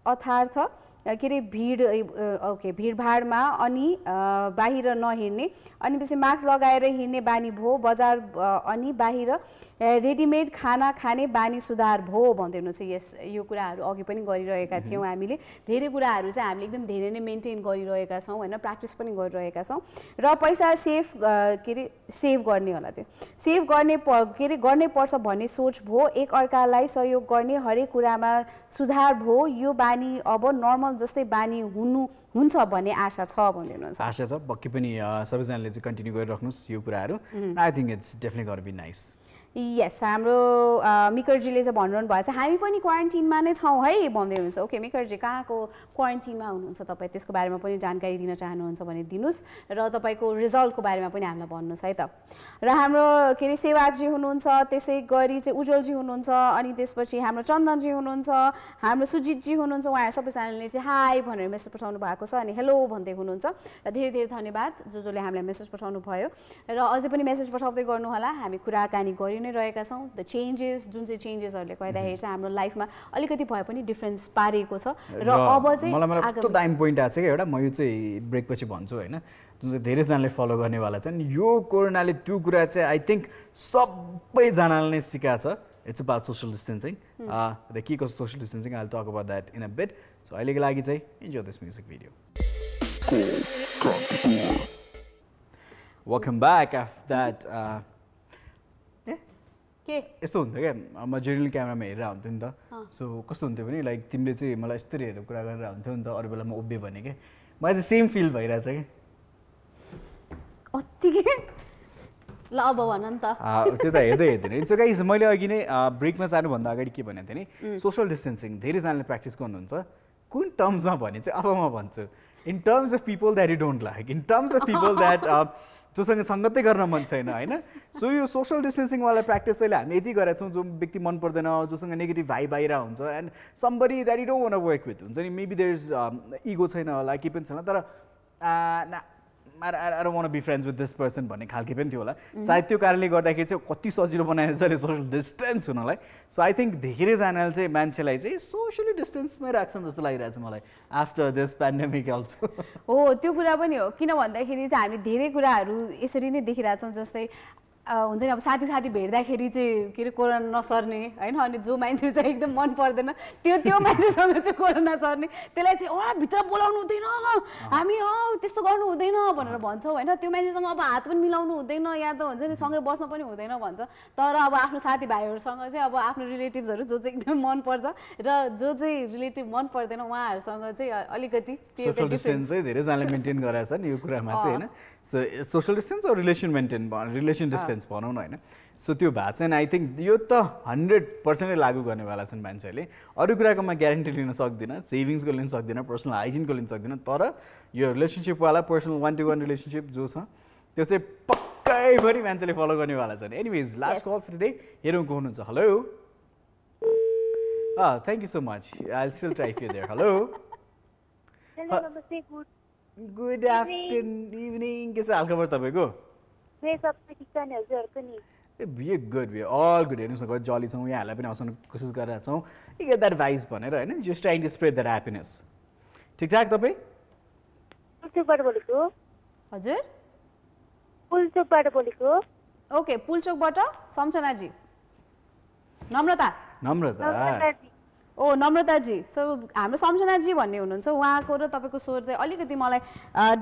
अर्थार्थ के रे भिडभाडमा अनि बाहिर नहिड्ने अनि पछि मास्क लगाएर हिड्ने बानी भो बजार अनि बाहिर रेडीमेड खाना खाने बानी सुधार भो भन्दै हुनुहुन्छ यस यो कुराहरु अघि पनि गरिरहेका थियौं हामीले धेरै कुराहरु चाहिँ हामीले एकदम धेरै नै मेन्टेन गरिरहेका छौं हैन प्र्याक्टिस पनि गरिरहेका छौं र पैसा सेभ गर्ने होला त्यो सेभ गर्ने के अरे गर्नै पर्छ भन्ने सोच भयो, एक अर्कालाई सहयोग गर्ने, हरेक कुरामा सुधार भयो, यो बानी अब नर्मल जस्तै बानी हुन्छ भन्ने आशा छ भन्दै हुनुहुन्छ। आशा छ पक्कै पनि सबैजनाले चाहिँ कन्टिन्यू गरिराख्नुहोस् यो कुराहरू। I think it's definitely gonna be nice. Yes, हाम्रो मिकरजीले चाहिँ भनिरहनु भएको छ हामी पनि क्वारेन्टिनमा नै छौँ है भन्दै हुनुहुन्छ। ओके मिकरजी, कहाँको क्वारेन्टिनमा हुनुहुन्छ तपाईँ, त्यसको बारेमा पनि जानकारी दिन चाहनुहुन्छ भने दिनुहोस् र तपाईँको रिजल्टको बारेमा पनि हामीलाई भन्नुहोस् है त। र हाम्रो के अरे सेवागजी हुनुहुन्छ, त्यसै गरी चाहिँ उज्जवलजी हुनुहुन्छ, अनि त्यसपछि हाम्रो चन्दनजी हुनुहुन्छ, हाम्रो सुजितजी हुनुहुन्छ, उहाँहरू सबैजनाले चाहिँ हाई भनेर मेसेज पठाउनु भएको छ अनि हेलो भन्दै हुनुहुन्छ र धेरै धेरै धन्यवाद जसले हामीलाई मेसेज पठाउनु भयो र अझै पनि मेसेज पठाउँदै गर्नु होला। हामी कुराकानी गरि नै रहेका छौँ। द चेन्जेस जुन चाहिँ चेन्जेसहरूले गर्दाखेरि चाहिँ हाम्रो लाइफमा अलिकति भए पनि डिफ्रेन्स पारेको छ र अब चाहिँ मलाई कस्तो दामी पोइन्ट आएको छ क्या एउटा, म यो चाहिँ ब्रेकपछि भन्छु होइन, जुन चाहिँ धेरैजनाले फलो गर्नेवाला छन्। यो कोरोनाले त्यो कुरा चाहिँ आई थिङ्क सबैजनाले नै सिकाएको छ। It's about social distancing. र के कस्तो social distancing I will talk about that in a bit. So अहिलेको लागि चाहिँ enjoy this music video. Welcome back after that. के यस्तो हुन्थ्यो क्या, म जेनरल क्यामेरामा हेरेर हुन्थ्यो नि त। सो कस्तो हुन्थ्यो भने लाइक तिमीले चाहिँ मलाई यस्तरी हेरेर कुरा गरेर हुन्थ्यो नि त, अरू बेला म उभियो भने क्या मलाई चाहिँ सेम फिल भइरहेछ कि अत्तिकै ल अब भन नि त। त्यो त हेर्दै हेर्दैन। सो गाइस, मैले अघि नै ब्रेकमा जानुभन्दा अगाडि के भनेको थिएँ नि, सोसल डिस्टेन्सिङ धेरैजनाले प्र्याक्टिस गर्नुहुन्छ। कुन टर्म्समा भने चाहिँ अब म भन्छु, in terms of people that you don't like, in terms of people that जोसँग सङ्गतै गर्न मन छैन होइन। सो यो सोसल डिस्टेन्सिङवाला प्र्याक्टिस चाहिँ हामी यति गरेका छौँ जो व्यक्ति मन पर्दैन, जोसँग नेगेटिभ भाइब आइरहेको हुन्छ, and somebody that you don't want to work with हुन्छ नि। मेबी देयर इज इगो छैन होला, के पनि छैन, तर I don't want to be friends with this person भन्ने खालके पनि थियो होला। सायद त्यो कारणले गर्दाखेरि चाहिँ कति सजिलो बनाएछ अरे सोसल डिस्टेन्स हुनलाई। सो आई थिङ्क धेरैजनाले चाहिँ मान्छेलाई चाहिँ सोसियली डिस्टेन्समै राख्छन् जस्तो लागिरहेछ मलाई आफ्टर दिस पेन्डेमिक अल्सो। हो त्यो कुरा पनि हो, किन भन्दाखेरि चाहिँ हामी धेरै कुराहरू यसरी नै देखिरहेछौँ। जस्तै हुन्छ नि अब साथी भेट्दाखेरि चाहिँ के अरे कोरोना नसर्ने होइन, अनि जो मान्छे चाहिँ एकदम मन पर्दैन त्यो मान्छेसँग चाहिँ कोरोना सर्ने, त्यसलाई चाहिँ भित्र बोलाउनु हुँदैन, हामी त्यस्तो गर्नु हुँदैन भनेर भन्छौँ होइन। त्यो मान्छेसँग अब हात पनि मिलाउनु हुँदैन, या त हुन्छ नि सँगै बस्न पनि हुँदैन भन्छ। तर अब आफ्नो साथीभाइहरूसँग चाहिँ अब आफ्नो रिलेटिभ्सहरू जो चाहिँ एकदम मनपर्छ र जो चाहिँ रिलेटिभ मन पर्दैन उहाँहरूसँग चाहिँ अलिकति सोसल डिस्टेन्स चाहिँ धेरैजनाले मेन्टेन गरेका छन् यो कुरामा चाहिँ होइन। सो सोसल डिस्टेन्स और रिलेसन डिस्टेन्स भनौँ न होइन। सो त्यो भएको चाहिँ आई थिङ्क यो त 100% लागू गर्नेवाला छन् मान्छेहरूले। अरू कुराको म ग्यारेन्टी लिन सक्दिनँ, सेभिङ्सको लिन सक्दिनँ, पर्सनल हाइजिनको लिन सक्दिनँ, तर यो रिलेसनसिपवाला पर्सनल 1-to-1 रिलेसनसिप जो छ त्यो चाहिँ पक्कै पनि मान्छेले फलो गर्नेवाला छन्। Anyways last call for today, हेरौँ को हुनुहुन्छ। Hello, thank you so much, I will still try for there. Hello, good afternoon evening, के छ हालखबर तपाईँको? We good, we all good. हेर्नुहोस् न जली छौँ, यहाँहरूलाई पनि हँसाउनु कोसिस गरिरहेको छौँ, यु गेट द्याट भाइब्स भनेर होइन, just trying to spread that happiness. ठिकठाक तपाईँ? पुलचोकबाट बोलेको। हजुर, पुलचोकबाट बोलेको। ओके, पुलचोकबाट सम्झनाजी। नम्रता ओ नम्रताजी। सो हाम्रो सम्झनाजी भन्ने हुनुहुन्छ, उहाँको र तपाईँको स्वर चाहिँ अलिकति मलाई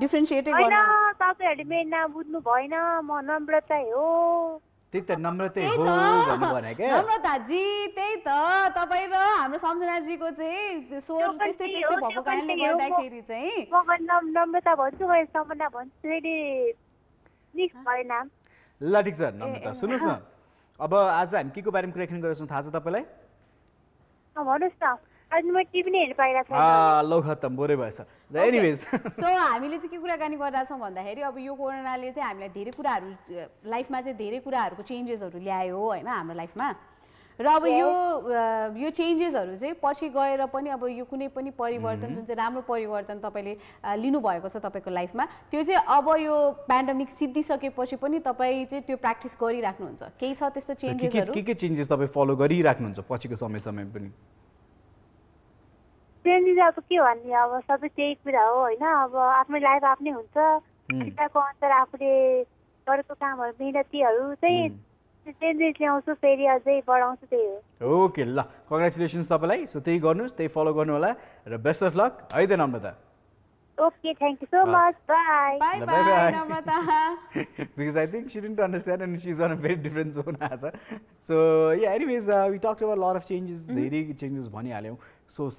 डिफ्रेन्सिएटै गर्न। हैन, तपाईहरुले मेरो नाम बुझ्नु भएन, म नम्रता हो। त्यही त नम्रता हो भन्नु भने के नम्रताजी, त्यही त तपाईँ र हाम्रो सम्झनाजीको चाहिँ स्वर त्यस्तै भएको कारणले गर्दाखेरि चाहिँ म नम्रता भन्छु, म समना भन्छु, त्यसैले मिक्स भयो नाम। ल ठिक छ नम्रता, सुन्नुहोस् न, अब आज हामी के को बारेमा कुराकानी गरेछौँ थाहा छ तपाईँलाई? भन्नुहोस् न, आज म टिभी नै हेर्न पाइरहेको छैन। लौ खत्तम, बोरै भएछ। र एनिवेज सो हामीले चाहिँ के कुराकानी गरिरहेछौँ भन्दाखेरि अब यो कोरोनाले चाहिँ हामीलाई धेरै कुराहरू लाइफमा चाहिँ धेरै कुराहरूको चेन्जेसहरू ल्यायो होइन हाम्रो लाइफमा। र अब यो चेन्जेसहरू चाहिँ पछि गएर पनि अब यो कुनै पनि परिवर्तन जुन चाहिँ राम्रो परिवर्तन तपाईँले लिनुभएको छ तपाईँको लाइफमा, त्यो चाहिँ अब यो पेन्डेमिक सिद्धिसकेपछि पनि तपाईँ चाहिँ त्यो प्र्याक्टिस गरिराख्नुहुन्छ। केही छ त्यस्तो चेन्जेसहरू? के चेन्जेस तपाईँ फलो गरिराख्नुहुन्छ पछिको समय पनि? चेन्जेस अब के भन्ने, अब सबै त्यही कुरा हो होइन। अब आफ्नो लाइफ आफ्नै हुन्छ, त्यहाँको अनुसार आफूले गरेको कामहरू मेहनतीहरू चाहिँ चेन्जेस ल्याउँछु, फेरि अझै बढाउँछु, त्यही हो। ओके, ल कङ्ग्रेचुलेसन्स तपाईँलाई। सो त्यही गर्नुहोस्, त्यही फलो गर्नु होला र बेस्ट अफ लक है त Namrata. Okay, thank you so much. Bye. Bye Bye, bye, bye. Namrata. Because I think she didn't understand and she's on a very different zone as her. So yeah, anyways, we talked about a lot of changes. धेरै changes भनिहाल्यौँ. So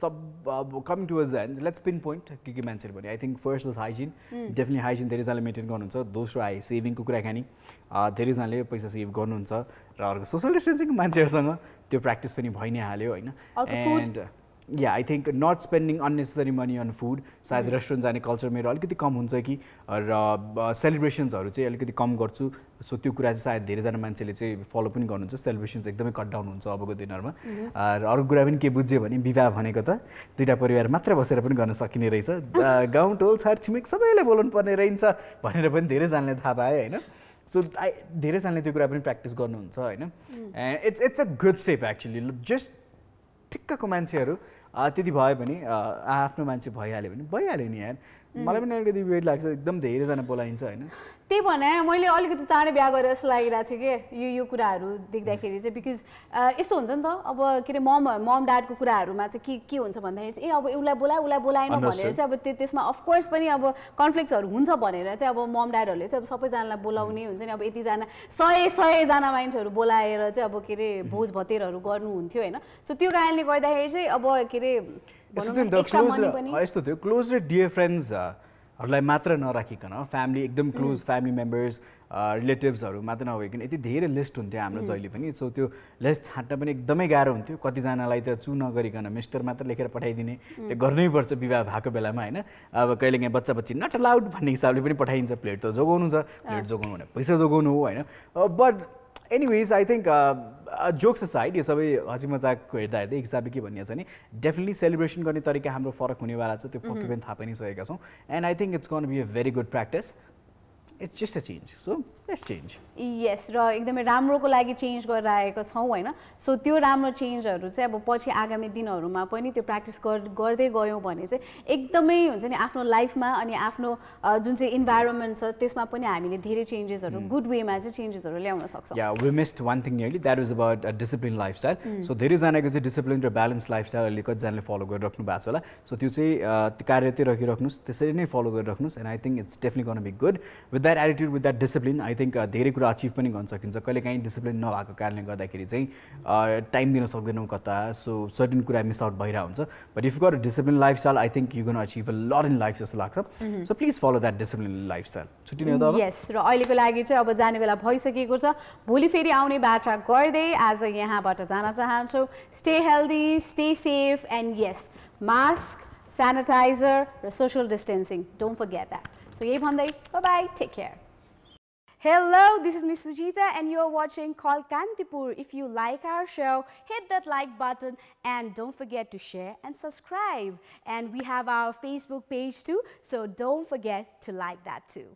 coming towards the end, let's pinpoint के मान्छेले भने. I think first was hygiene. Definitely hygiene धेरैजनाले मेन्टेन गर्नुहुन्छ. दोस्रो आयो सेभिङको कुराकानी. धेरैजनाले पैसा सेभ गर्नुहुन्छ र अर्को सोशल डिस्टेन्सिङ मान्छेहरूसँग त्यो प्र्याक्टिस पनि भइ नै हाल्यो होइन. And yeah, I think not spending unnecessary money on food. सायद रेस्टुरेन्ट जाने कल्चर मेरो अलिकति कम हुन्छ कि र सेलिब्रेसन्सहरू चाहिँ अलिकति कम गर्छु. सो त्यो कुरा चाहिँ सायद धेरैजना मान्छेले चाहिँ फलो पनि गर्नुहुन्छ. सेलिब्रेसन्स एकदमै कट डाउन हुन्छ अबको दिनहरूमा. र अर्को कुरा पनि के बुझ्यो भने विवाह भनेको त दुईवटा परिवार मात्र बसेर पनि गर्न सकिने रहेछ. गाउँ टोल छर छिमेक सबैले बोलाउनु पर्ने रहन्छ भनेर पनि धेरैजनाले थाहा पायो होइन. सो धेरैजनाले त्यो कुरा पनि प्र्याक्टिस गर्नुहुन्छ होइन. And it's a good step actually. Just ठिक्कको मान्छेहरू त्यति भयो भने आफ्नो मान्छे भइहाल्यो भने भइहाल्यो नि यार. मलाई पनि अलिकति वेट लाग्छ. एकदम धेरैजना बोलाइन्छ होइन. त्यही भने मैले अलिकति चाँडै बिहा गरेर जस्तो लागिरहेको थियो कि यो कुराहरू देख्दाखेरि चाहिँ. बिकज यस्तो हुन्छ नि त अब के अरे मम ड्याडको कुराहरूमा चाहिँ के हुन्छ भन्दाखेरि चाहिँ अब उसलाई बोलाएन भनेर चाहिँ अब त्यसमा अफकोर्स पनि अब कन्फ्लिक्ट्सहरू हुन्छ भनेर चाहिँ अब मम ड्याडहरूले चाहिँ अब सबैजनालाई बोलाउने हुन्छ नि. अब यतिजना 100जना मान्छेहरू बोलाएर चाहिँ अब के अरे भोज भतेरहरू गर्नुहुन्थ्यो होइन. सो त्यो कारणले गर्दाखेरि चाहिँ अब के अरे यस्तो थियो क्लोज र डियर फ्रेन्ड्सहरूलाई मात्र नराखिकन फ्यामिली एकदम क्लोज फ्यामिली मेम्बर्स रिलेटिभ्सहरू मात्र नभइकन यति धेरै लिस्ट हुन्थ्यो हाम्रो जहिले पनि. सो त्यो लिस्ट छाट्न पनि एकदमै गाह्रो हुन्थ्यो. कतिजनालाई त चु नगरिकन मिस्टर मात्र लेखेर पठाइदिने त्यो गर्नै पर्छ विवाह भएको बेलामा होइन. अब कहिलेकाहीँ बच्चा बच्ची नट अलाउड भन्ने हिसाबले पनि पठाइन्छ. प्लेट त जोगाउनु छ. प्लेट जोगाउनु भने पैसा जोगाउनु हो होइन. But anyways I think jokes aside यो सबै हँसी मजाकको हेर्दा एक हिसाबले के भनिएको छ भने डेफिनेटली सेलिब्रेसन गर्ने तरिका हाम्रो फरक हुनेवाला छ. त्यो पक्कै पनि थाहा पनि सकेका छौँ. And I think it's gonna be a very good practice. It's just a change. So let's change. Yes र एकदमै राम्रोको लागि चेन्ज गरेर आएको छौँ होइन. सो त्यो राम्रो चेन्जहरू चाहिँ अब पछि आगामी दिनहरूमा पनि त्यो प्र्याक्टिस गर्दै गयौँ भने चाहिँ एकदमै हुन्छ नि आफ्नो लाइफमा अनि आफ्नो जुन चाहिँ इन्भाइरोमेन्ट छ त्यसमा पनि हामीले धेरै चेन्जेसहरू गुड वेमा चाहिँ चेन्जेसहरू ल्याउन सक्छौँ. Yeah we missed one thing nearly that was about a discipline lifestyle. So धेरैजनाको चाहिँ डिसिप्लिन र ब्यालेन्स लाइफस्टाइल अहिले कतिजनाले फलो गरिराख्नु भएको छ होला. सो त्यो चाहिँ कार्यतिर राखिराख्नुहोस्. त्यसरी नै फलो गरिराख्नुहोस्. And I think it's definitely gonna be good. With that attitude with that discipline I think धेरै कुरा अचिभ पनि गर्न सकिन्छ. कहिलेकाहीँ डिसिप्लिन नभएको कारणले गर्दाखेरि चाहिँ टाइम दिन सक्दैनौँ कता. सो सर्टेन कुरा मिस आउट भइरहेको हुन्छ. But if you got a discipline lifestyle I think you gonna achieve a lot in life जस्तो लाग्छ. So please follow that discipline lifestyle. छुट्टिने हो त? यस र अहिलेको लागि चाहिँ अब जाने बेला भइसकेको छ. भोलि फेरि आउने बाचा गर्दै आज यहाँबाट जान चाहन्छौँ. Stay healthy, stay safe and use mask, sanitiser र social distancing don't forget that. So yay bhandai, bye bye, take care. Hello, this is Miss Sujita and you're watching Call Kantipur. If you like our show, hit that like button and don't forget to share and subscribe. And we have our Facebook page too, so don't forget to like that too.